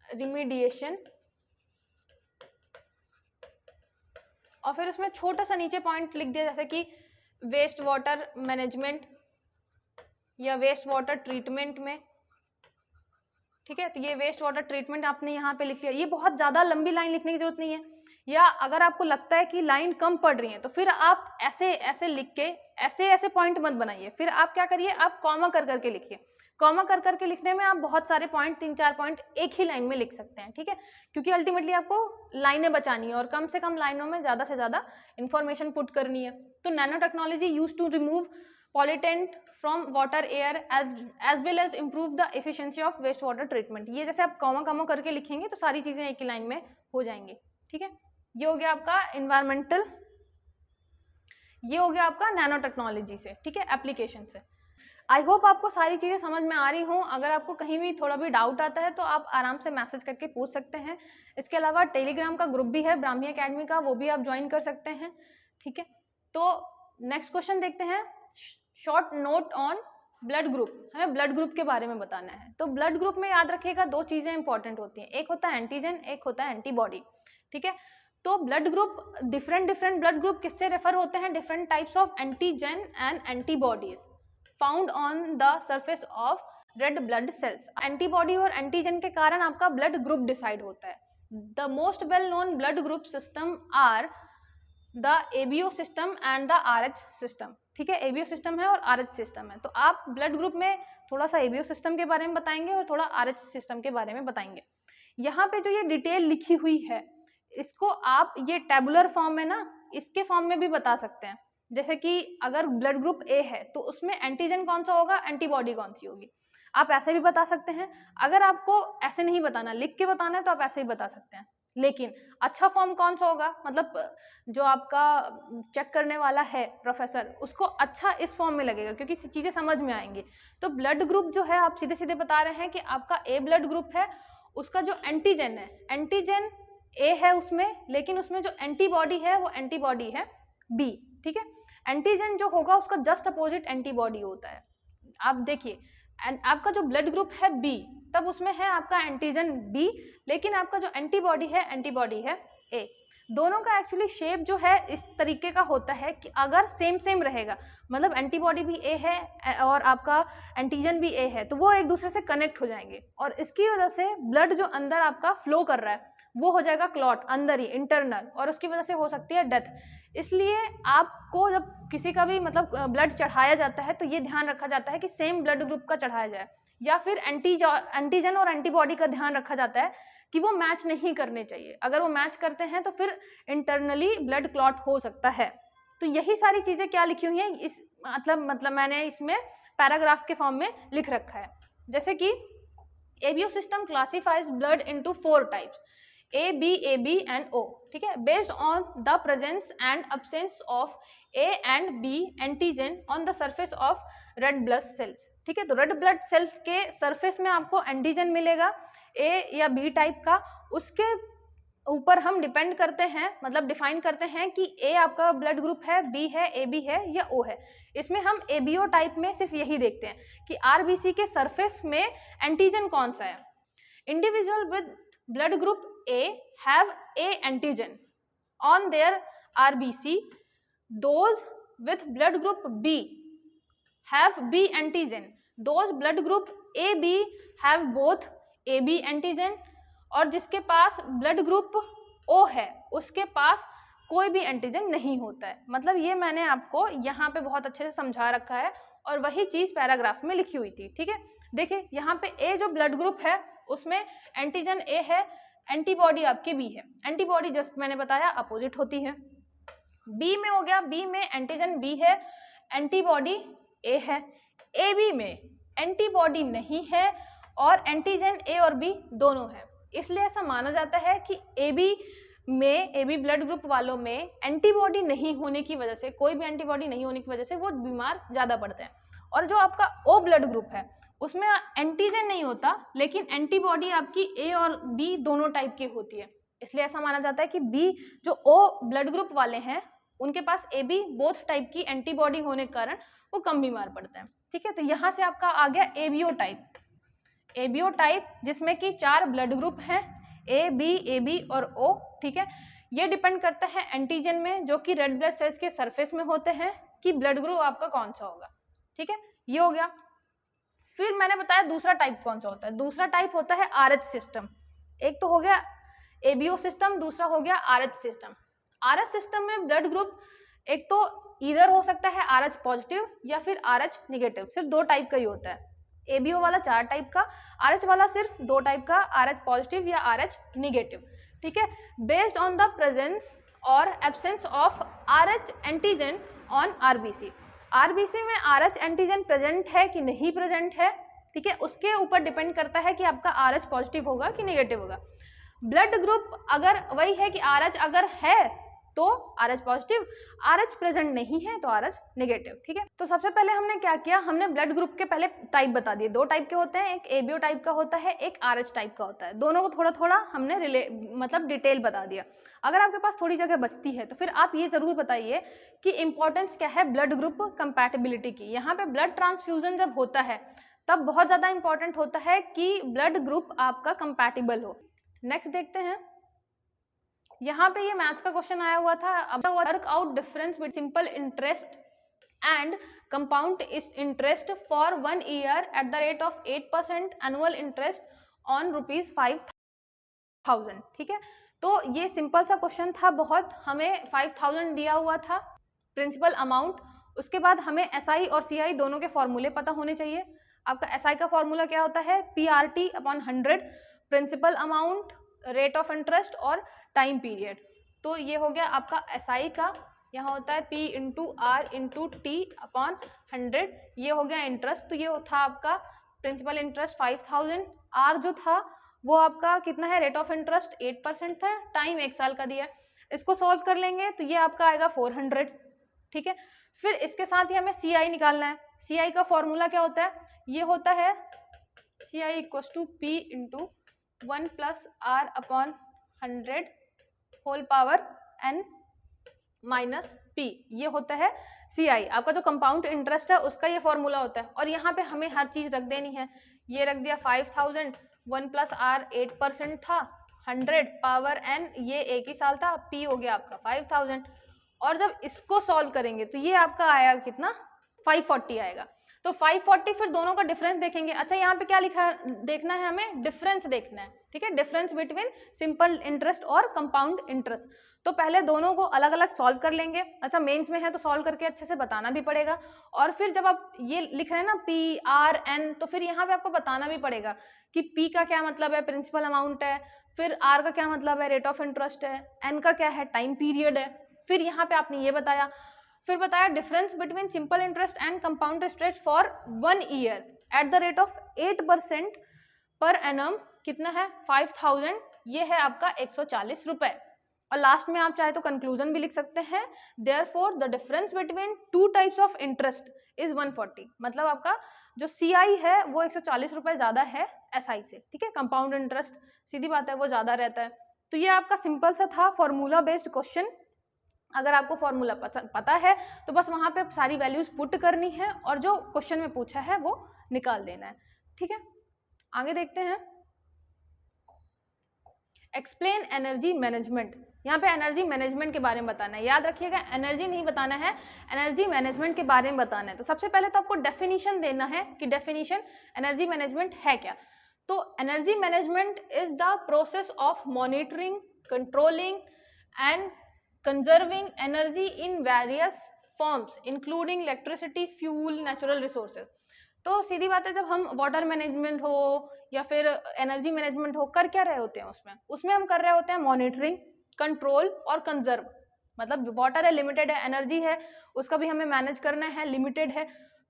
रिमेडिएशन, और फिर उसमें छोटा सा नीचे पॉइंट लिख दिया जैसे कि वेस्ट वाटर मैनेजमेंट या वेस्ट वाटर ट्रीटमेंट में। ठीक है, तो ये वेस्ट वाटर ट्रीटमेंट आपने यहाँ पे लिख लिया। ये बहुत ज़्यादा लंबी लाइन लिखने की जरूरत नहीं है, या अगर आपको लगता है कि लाइन कम पड़ रही है तो फिर आप ऐसे ऐसे लिख के ऐसे पॉइंट मत बनाइए। फिर आप क्या करिए, आप कॉमा कर करके लिखिए। कॉमा कर करके लिखने में आप बहुत सारे पॉइंट, 3-4 पॉइंट एक ही लाइन में लिख सकते हैं। ठीक है, क्योंकि अल्टीमेटली आपको लाइनें बचानी है और कम से कम लाइनों में ज़्यादा से ज़्यादा इंफॉर्मेशन पुट करनी है। तो nano technology use to remove pollutant from water, air as well as improve the efficiency of waste water treatment. ये जैसे आप कॉमा कॉमा करके लिखेंगे तो सारी चीज़ें एक ही लाइन में हो जाएंगी। ठीक है, ये हो गया आपका एनवायरमेंटल, ये हो गया आपका नैनो टेक्नोलॉजी से। ठीक है, एप्लीकेशन से। आई होप आपको सारी चीज़ें समझ में आ रही हों। अगर आपको कहीं भी थोड़ा भी डाउट आता है तो आप आराम से मैसेज करके पूछ सकते हैं। इसके अलावा टेलीग्राम का ग्रुप भी है ब्राह्मी एकेडमी का, वो भी आप ज्वाइन कर सकते हैं। ठीक है, तो नेक्स्ट क्वेश्चन देखते हैं। Short note on blood group, हमें ब्लड ग्रुप के बारे में बताना है। तो ब्लड ग्रुप में याद रखिएगा 2 चीज़ें इंपॉर्टेंट होती हैं, एक होता है एंटीजन, एक होता है एंटीबॉडी। ठीक है, तो blood group, different blood group किससे रेफर होते हैं, different types of antigen and antibodies found on the surface of red blood cells. Antibody और एंटीजन के कारण आपका ब्लड ग्रुप डिसाइड होता है। The most well known blood group system are the ABO system and the Rh system. ठीक है, ABO system है और आरएच सिस्टम है। तो आप ब्लड ग्रुप में थोड़ा सा एबीओ सिस्टम के बारे में बताएंगे और थोड़ा आरएच सिस्टम के बारे में बताएंगे। यहाँ पे जो ये डिटेल लिखी हुई है, इसको आप ये टेबुलर फॉर्म में ना, इसके फॉर्म में भी बता सकते हैं। जैसे कि अगर ब्लड ग्रुप ए है तो उसमें एंटीजन कौन सा होगा, एंटीबॉडी कौन सी होगी, आप ऐसे भी बता सकते हैं। अगर आपको ऐसे नहीं बताना, लिख के बताना है, तो आप ऐसे ही बता सकते हैं। लेकिन अच्छा फॉर्म कौन सा होगा, मतलब जो आपका चेक करने वाला है प्रोफेसर, उसको अच्छा इस फॉर्म में लगेगा, क्योंकि चीज़ें समझ में आएंगी। तो ब्लड ग्रुप जो है, आप सीधे सीधे बता रहे हैं कि आपका ए ब्लड ग्रुप है, उसका जो एंटीजन है, एंटीजन ए है उसमें, लेकिन उसमें जो एंटीबॉडी है वो एंटीबॉडी है बी। ठीक है, एंटीजन जो होगा उसका जस्ट अपोजिट एंटीबॉडी होता है। आप देखिए, आपका जो ब्लड ग्रुप है बी, तब उसमें है आपका एंटीजन बी, लेकिन आपका जो एंटीबॉडी है ए। दोनों का एक्चुअली शेप जो है इस तरीके का होता है कि अगर सेम रहेगा, मतलब एंटीबॉडी भी ए है और आपका एंटीजन भी ए है, तो वो एक दूसरे से कनेक्ट हो जाएंगे, और इसकी वजह से ब्लड जो अंदर आपका फ्लो कर रहा है वो हो जाएगा क्लॉट, अंदर ही इंटरनल, और उसकी वजह से हो सकती है डेथ। इसलिए आपको जब किसी का भी मतलब ब्लड चढ़ाया जाता है तो ये ध्यान रखा जाता है कि सेम ब्लड ग्रुप का चढ़ाया जाए, या फिर एंटीजन और एंटीबॉडी का ध्यान रखा जाता है कि वो मैच नहीं करने चाहिए। अगर वो मैच करते हैं तो फिर इंटरनली ब्लड क्लॉट हो सकता है। तो यही सारी चीज़ें क्या लिखी हुई हैं, इस मतलब मैंने इसमें पैराग्राफ के फॉर्म में लिख रखा है। जैसे कि ABO system classifies blood into 4 types A, B, AB and O, ठीक है, based on the presence and absence of A and B antigen on the surface of red blood sales. ठीक है, तो रेड ब्लड सेल्स के surface में आपको antigen मिलेगा A या B टाइप का, उसके ऊपर हम डिपेंड करते हैं, मतलब डिफाइन करते हैं कि A आपका ब्लड ग्रुप है, B है, AB है या O है। इसमें हम ABO टाइप में सिर्फ यही देखते हैं कि RBC के सरफेस में एंटीजन कौन सा है। Individual with blood group A have A antigen on their RBC. Those with blood group B have B antigen. Those blood group AB have both AB antigen. और जिसके पास ब्लड ग्रुप O है उसके पास कोई भी antigen नहीं होता है। मतलब ये मैंने आपको यहाँ पे बहुत अच्छे से समझा रखा है और वही चीज़ पैराग्राफ में लिखी हुई थी। ठीक है, देखिए यहाँ पे A जो ब्लड ग्रुप है उसमें एंटीजन A है, एंटीबॉडी आपकी B है। एंटीबॉडी जस्ट मैंने बताया अपोजिट होती है। B में हो गया, B में एंटीजन B है, एंटीबॉडी A है। AB में एंटीबॉडी नहीं है और एंटीजन A और B दोनों है। इसलिए ऐसा माना जाता है कि AB ब्लड ग्रुप वालों में एंटीबॉडी नहीं होने की वजह से, कोई भी एंटीबॉडी नहीं होने की वजह से वो बीमार ज़्यादा पड़ते हैं। और जो आपका O ब्लड ग्रुप है उसमें एंटीजन नहीं होता लेकिन एंटीबॉडी आपकी A और B दोनों टाइप की होती है। इसलिए ऐसा माना जाता है कि B जो O ब्लड ग्रुप वाले हैं उनके पास AB बोथ टाइप की एंटीबॉडी होने के कारण वो कम बीमार पड़ते हैं। ठीक है, तो यहाँ से आपका आ गया ABO टाइप। ABO टाइप जिसमें कि 4 ब्लड ग्रुप हैं A, B, AB और O। ठीक है, ये डिपेंड करता है एंटीजन में जो कि रेड ब्लड सेल्स के सरफेस में होते हैं कि ब्लड ग्रुप आपका कौन सा होगा। ठीक है, ये हो गया। फिर मैंने बताया दूसरा टाइप कौन सा होता है। दूसरा टाइप होता है RH सिस्टम। एक तो हो गया ABO सिस्टम, दूसरा हो गया RH सिस्टम। RH सिस्टम में ब्लड ग्रुप एक तो इधर हो सकता है RH पॉजिटिव या फिर RH निगेटिव, सिर्फ 2 टाइप का ही होता है। ABO वाला 4 टाइप का, RH वाला सिर्फ 2 टाइप का, RH पॉजिटिव या RH निगेटिव। ठीक है, बेस्ड ऑन द प्रेजेंस और absence of RH antigen on RBC। RBC में RH एंटीजन प्रेजेंट है कि नहीं प्रेजेंट है, ठीक है, उसके ऊपर डिपेंड करता है कि आपका RH पॉजिटिव होगा कि नेगेटिव होगा। ब्लड ग्रुप अगर वही है कि RH अगर है तो RH पॉजिटिव, RH प्रेजेंट नहीं है तो RH नेगेटिव। ठीक है, तो सबसे पहले हमने क्या किया, हमने ब्लड ग्रुप के पहले टाइप बता दिए। 2 टाइप के होते हैं, एक ABO टाइप का होता है, एक RH टाइप का होता है। दोनों को थोड़ा थोड़ा हमने मतलब डिटेल बता दिया। अगर आपके पास थोड़ी जगह बचती है तो फिर आप ये जरूर बताइए कि इंपॉर्टेंस क्या है ब्लड ग्रुप कंपैटिबिलिटी की। यहाँ पे ब्लड ट्रांसफ्यूजन जब होता है तब बहुत ज़्यादा इंपॉर्टेंट होता है कि ब्लड ग्रुप आपका कंपैटिबल हो। नेक्स्ट देखते हैं, यहाँ पे ये मैथ्स का क्वेश्चन आया हुआ था। अब work out difference between simple interest and compound interest for 1 year at the rate of 8% annual interest on ₹5,000। ठीक है, तो ये सिंपल सा क्वेश्चन था बहुत। हमें 5,000 दिया हुआ था प्रिंसिपल अमाउंट। उसके बाद हमें SI और CI दोनों के फॉर्मूले पता होने चाहिए। आपका SI का फॉर्मूला क्या होता है, PRT/100, principal amount, rate of interest और टाइम पीरियड। तो ये हो गया आपका SI का, यहाँ होता है P × R × T/100। ये हो गया इंटरेस्ट, तो ये था आपका प्रिंसिपल इंटरेस्ट 5,000। R जो था वो आपका कितना है, रेट ऑफ इंटरेस्ट 8% था, टाइम 1 साल का दिया है। इसको सॉल्व कर लेंगे तो ये आपका आएगा 400। ठीक है, फिर इसके साथ ही हमें CI निकालना है। CI का फॉर्मूला क्या होता है, ये होता है CI = P × 1 + R/100 whole power n minus p। ये होता है CI। आपका जो कंपाउंड इंटरेस्ट है उसका ये फॉर्मूला होता है। और यहाँ पे हमें हर चीज रख देनी है। ये रख दिया 5,000, 1 + R 8% था, 100 पावर n, ये 1 ही साल था, p हो गया आपका 5,000। और जब इसको सॉल्व करेंगे तो ये आपका आएगा कितना, 540 आएगा। तो 540, फिर दोनों का डिफरेंस देखेंगे। अच्छा, यहाँ पे क्या लिखा देखना है, हमें डिफरेंस देखना है। ठीक है, डिफरेंस बिटवीन सिंपल इंटरेस्ट और कंपाउंड इंटरेस्ट। तो पहले दोनों को अलग अलग सॉल्व कर लेंगे। अच्छा, मेंस में है तो सॉल्व करके अच्छे से बताना भी पड़ेगा। और फिर जब आप ये लिख रहे हैं ना PRN, तो फिर यहाँ पे आपको बताना भी पड़ेगा कि P का क्या मतलब है, प्रिंसिपल अमाउंट है, फिर R का क्या मतलब है, रेट ऑफ इंटरेस्ट है, N का क्या है, टाइम पीरियड है। फिर यहाँ पे आपने ये बताया फिर बताया difference between simple interest and compound interest for 1 year at the rate of 8% per annum कितना है 5000, ये है आपका 140 रुपए। और लास्ट में आप चाहे तो कंक्लूजन भी लिख सकते हैं, therefore the difference between two types of interest is 140, मतलब आपका जो CI है वो 140 रुपए ज्यादा है SI से, ठीक है। कंपाउंड इंटरेस्ट सीधी बात है वो ज्यादा रहता है। तो ये आपका सिंपल सा था फॉर्मूला बेस्ड क्वेश्चन। अगर आपको फॉर्मूला पता है तो बस वहां पे सारी वैल्यूज पुट करनी है और जो क्वेश्चन में पूछा है वो निकाल देना है, ठीक है। आगे देखते हैं, एक्सप्लेन एनर्जी मैनेजमेंट। यहाँ पे एनर्जी मैनेजमेंट के बारे में बताना है, याद रखिएगा एनर्जी नहीं बताना है, एनर्जी मैनेजमेंट के बारे में बताना है। तो सबसे पहले तो आपको डेफिनेशन देना है कि डेफिनेशन एनर्जी मैनेजमेंट है क्या। तो energy management is the process of monitoring, controlling and conserving energy in various forms including electricity, fuel, natural resources. तो सीधी बात है, जब हम वाटर मैनेजमेंट हो या फिर एनर्जी मैनेजमेंट हो, कर क्या रहे होते हैं उसमें हम कर रहे होते हैं मॉनिटरिंग, कंट्रोल और कंजर्व। मतलब वाटर है, लिमिटेड है, एनर्जी है, उसका भी हमें मैनेज करना है, लिमिटेड है,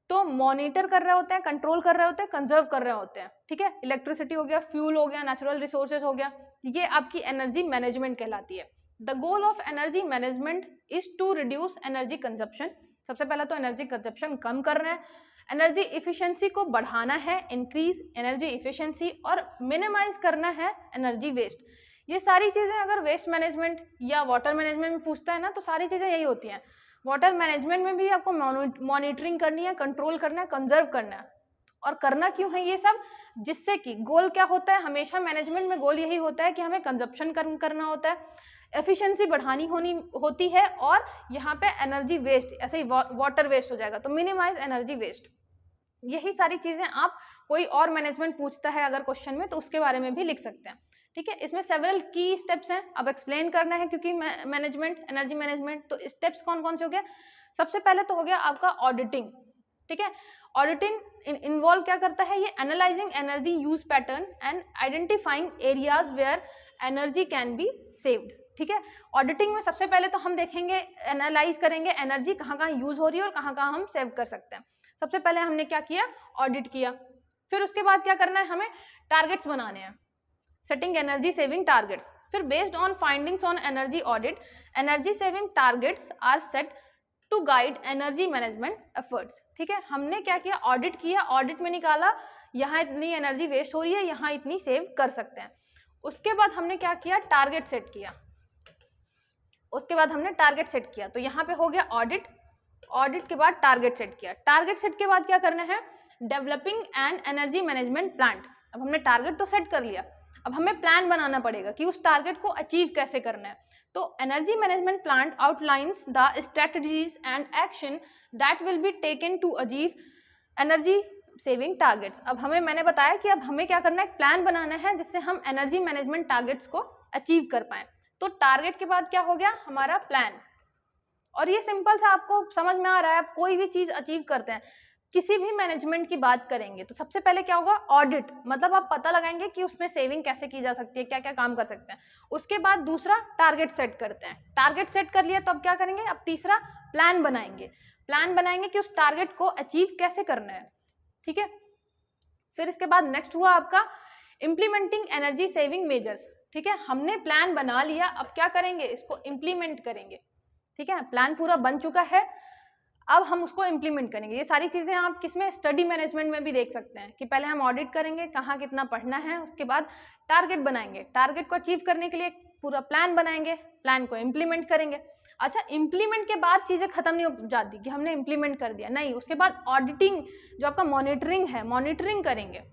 तो मॉनिटर कर रहे होते हैं, कंट्रोल कर रहे होते हैं, कंजर्व कर रहे होते हैं, ठीक है। इलेक्ट्रिसिटी हो गया, फ्यूल हो गया, नेचुरल रिसोर्सेज हो गया, ये आपकी एनर्जी मैनेजमेंट कहलाती है। The goal of energy management is to reduce energy consumption. सबसे पहला तो एनर्जी कंजप्शन कम करना है, एनर्जी इफिशिएंसी को बढ़ाना है, इंक्रीज एनर्जी इफिशिएंसी, और मिनिमाइज करना है एनर्जी वेस्ट। ये सारी चीजें अगर वेस्ट मैनेजमेंट या वाटर मैनेजमेंट में पूछता है ना, तो सारी चीजें यही होती हैं। वाटर मैनेजमेंट में भी आपको मॉनिटरिंग करनी है, कंट्रोल करना है, कंजर्व करना है। और करना क्यों है ये सब, जिससे कि गोल क्या होता है, हमेशा मैनेजमेंट में गोल यही होता है कि हमें कंजप्शन करना होता है, एफिशिएंसी बढ़ानी होती है, और यहाँ पे एनर्जी वेस्ट, ऐसे ही वाटर वेस्ट हो जाएगा, तो मिनिमाइज एनर्जी वेस्ट। यही सारी चीजें आप, कोई और मैनेजमेंट पूछता है अगर क्वेश्चन में, तो उसके बारे में भी लिख सकते हैं, ठीक है। इसमें सेवरल की स्टेप्स हैं, अब एक्सप्लेन करना है क्योंकि मैनेजमेंट, एनर्जी मैनेजमेंट, तो स्टेप्स कौन कौन से हो गए। सबसे पहले तो हो गया आपका ऑडिटिंग, ठीक है। ऑडिटिंग इन्वॉल्व क्या करता है, ये analysing energy use pattern and identifying areas where energy can be saved, ठीक है। ऑडिटिंग में सबसे पहले तो हम देखेंगे, एनालाइज करेंगे एनर्जी कहाँ कहाँ यूज हो रही है और कहाँ कहाँ हम सेव कर सकते हैं। सबसे पहले हमने क्या किया, ऑडिट किया। फिर उसके बाद क्या करना है, हमें टारगेट्स बनाने हैं, सेटिंग एनर्जी सेविंग टारगेट्स। फिर based on findings on energy audit, energy saving targets are set to guide energy management efforts, ठीक है। हमने क्या किया, ऑडिट किया, ऑडिट में निकाला यहाँ इतनी एनर्जी वेस्ट हो रही है, यहाँ इतनी सेव कर सकते हैं। उसके बाद हमने क्या किया, टारगेट सेट किया। उसके बाद हमने टारगेट सेट किया, तो यहाँ पे हो गया ऑडिट, ऑडिट के बाद टारगेट सेट किया। टारगेट सेट के बाद क्या करना है, developing N energy management plan. अब हमने टारगेट तो सेट कर लिया, अब हमें प्लान बनाना पड़ेगा कि उस टारगेट को अचीव कैसे करना है। तो energy management plan outlines the strategies and action that will be taken to achieve energy saving targets. अब हमें, मैंने बताया कि अब हमें क्या करना है, एक प्लान बनाना है जिससे हम एनर्जी मैनेजमेंट टारगेट्स को अचीव कर पाए। तो टारगेट के बाद क्या हो गया, हमारा प्लान। और ये सिंपल सा आपको समझ में आ रहा है, आप कोई भी चीज अचीव करते हैं, किसी भी मैनेजमेंट की बात करेंगे तो सबसे पहले क्या होगा, ऑडिट, मतलब आप पता लगाएंगे कि उसमें सेविंग कैसे की जा सकती है, क्या क्या काम कर सकते हैं। उसके बाद दूसरा टारगेट सेट करते हैं, टारगेट सेट कर लिया तो अब क्या करेंगे, अब तीसरा प्लान बनाएंगे, प्लान बनाएंगे कि उस टारगेट को अचीव कैसे करना है, ठीक है। फिर इसके बाद नेक्स्ट हुआ आपका इम्प्लीमेंटिंग एनर्जी सेविंग मेजर्स, ठीक है। हमने प्लान बना लिया, अब क्या करेंगे, इसको इम्प्लीमेंट करेंगे, ठीक है। प्लान पूरा बन चुका है, अब हम उसको इम्प्लीमेंट करेंगे। ये सारी चीजें आप किसमें, स्टडी मैनेजमेंट में भी देख सकते हैं कि पहले हम ऑडिट करेंगे कहाँ कितना पढ़ना है, उसके बाद टारगेट बनाएंगे, टारगेट को अचीव करने के लिए पूरा प्लान बनाएंगे, प्लान को इम्प्लीमेंट करेंगे। अच्छा, इम्प्लीमेंट के बाद चीजें खत्म नहीं हो जाती कि हमने इम्प्लीमेंट कर दिया, नहीं, उसके बाद ऑडिटिंग, जो आपका मॉनिटरिंग है, मॉनिटरिंग करेंगे,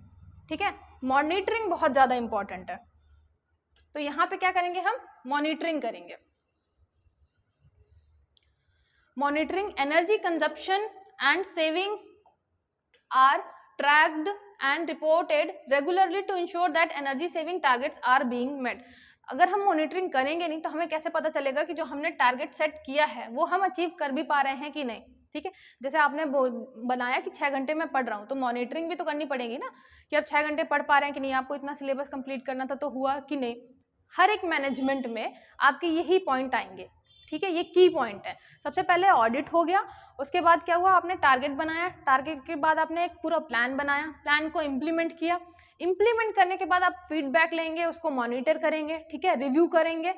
ठीक है। मॉनिटरिंग बहुत ज्यादा इंपॉर्टेंट है, तो यहाँ पे क्या करेंगे, हम मॉनिटरिंग करेंगे। Monitoring energy consumption and saving are tracked and reported regularly to ensure that energy saving targets are being met. अगर हम मॉनिटरिंग करेंगे नहीं तो हमें कैसे पता चलेगा कि जो हमने टारगेट सेट किया है वो हम अचीव कर भी पा रहे हैं कि नहीं, ठीक है। जैसे आपने बनाया कि 6 घंटे में पढ़ रहा हूँ, तो मॉनिटरिंग भी तो करनी पड़ेगी ना कि आप 6 घंटे पढ़ पा रहे हैं कि नहीं, आपको इतना सिलेबस कंप्लीट करना था तो हुआ कि नहीं। हर एक मैनेजमेंट में आपके यही पॉइंट आएंगे, ठीक है, ये की पॉइंट है। सबसे पहले ऑडिट हो गया, उसके बाद क्या हुआ, आपने टारगेट बनाया, टारगेट के बाद आपने एक पूरा प्लान बनाया, प्लान को इम्प्लीमेंट किया, इम्प्लीमेंट करने के बाद आप फीडबैक लेंगे, उसको मॉनिटर करेंगे, ठीक है, रिव्यू करेंगे।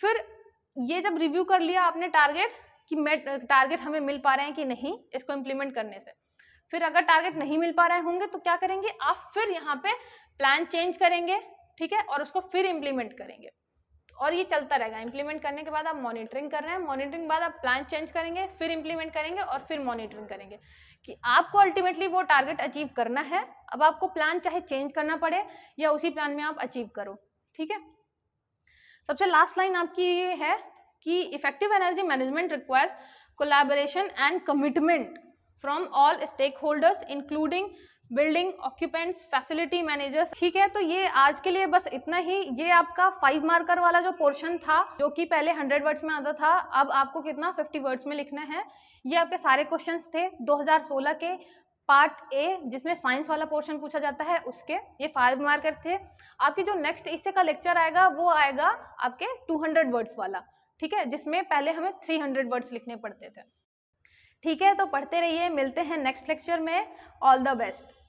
फिर ये जब रिव्यू कर लिया आपने टारगेट कि टारगेट हमें मिल पा रहे हैं कि नहीं इसको इम्प्लीमेंट करने से, फिर अगर टारगेट नहीं मिल पा रहे होंगे तो क्या करेंगे आप, फिर यहाँ पे प्लान चेंज करेंगे, ठीक है, और उसको फिर इम्प्लीमेंट करेंगे, और ये चलता रहेगा। इम्प्लीमेंट करने के बाद आप मॉनिटरिंग कर रहे हैं, मॉनिटरिंग बाद आप प्लान चेंज करेंगे, फिर इम्प्लीमेंट करेंगे और फिर मॉनिटरिंग करेंगे कि आपको अल्टीमेटली वो टारगेट अचीव करना है। अब आपको प्लान चाहे चेंज करना पड़े या उसी प्लान में आप अचीव करो, ठीक है। सबसे लास्ट लाइन आपकी ये है कि effective energy management requires collaboration and commitment from all stakeholders including building occupants, facility managers, ठीक है। तो ये आज के लिए बस इतना ही। ये आपका 5 मार्कर वाला जो पोर्शन था, जो कि पहले 100 वर्ड्स में आता था, अब आपको कितना 50 वर्ड्स में लिखना है। ये आपके सारे क्वेश्चंस थे 2016 के पार्ट ए, जिसमें साइंस वाला पोर्शन पूछा जाता है, उसके ये 5 मार्कर थे। आपकी जो नेक्स्ट इससे का लेक्चर आएगा वो आएगा आपके 200 वर्ड्स वाला, ठीक है, जिसमें पहले हमें 300 वर्ड्स लिखने पड़ते थे, ठीक है। तो पढ़ते रहिए, मिलते हैं नेक्स्ट लेक्चर में। All the best.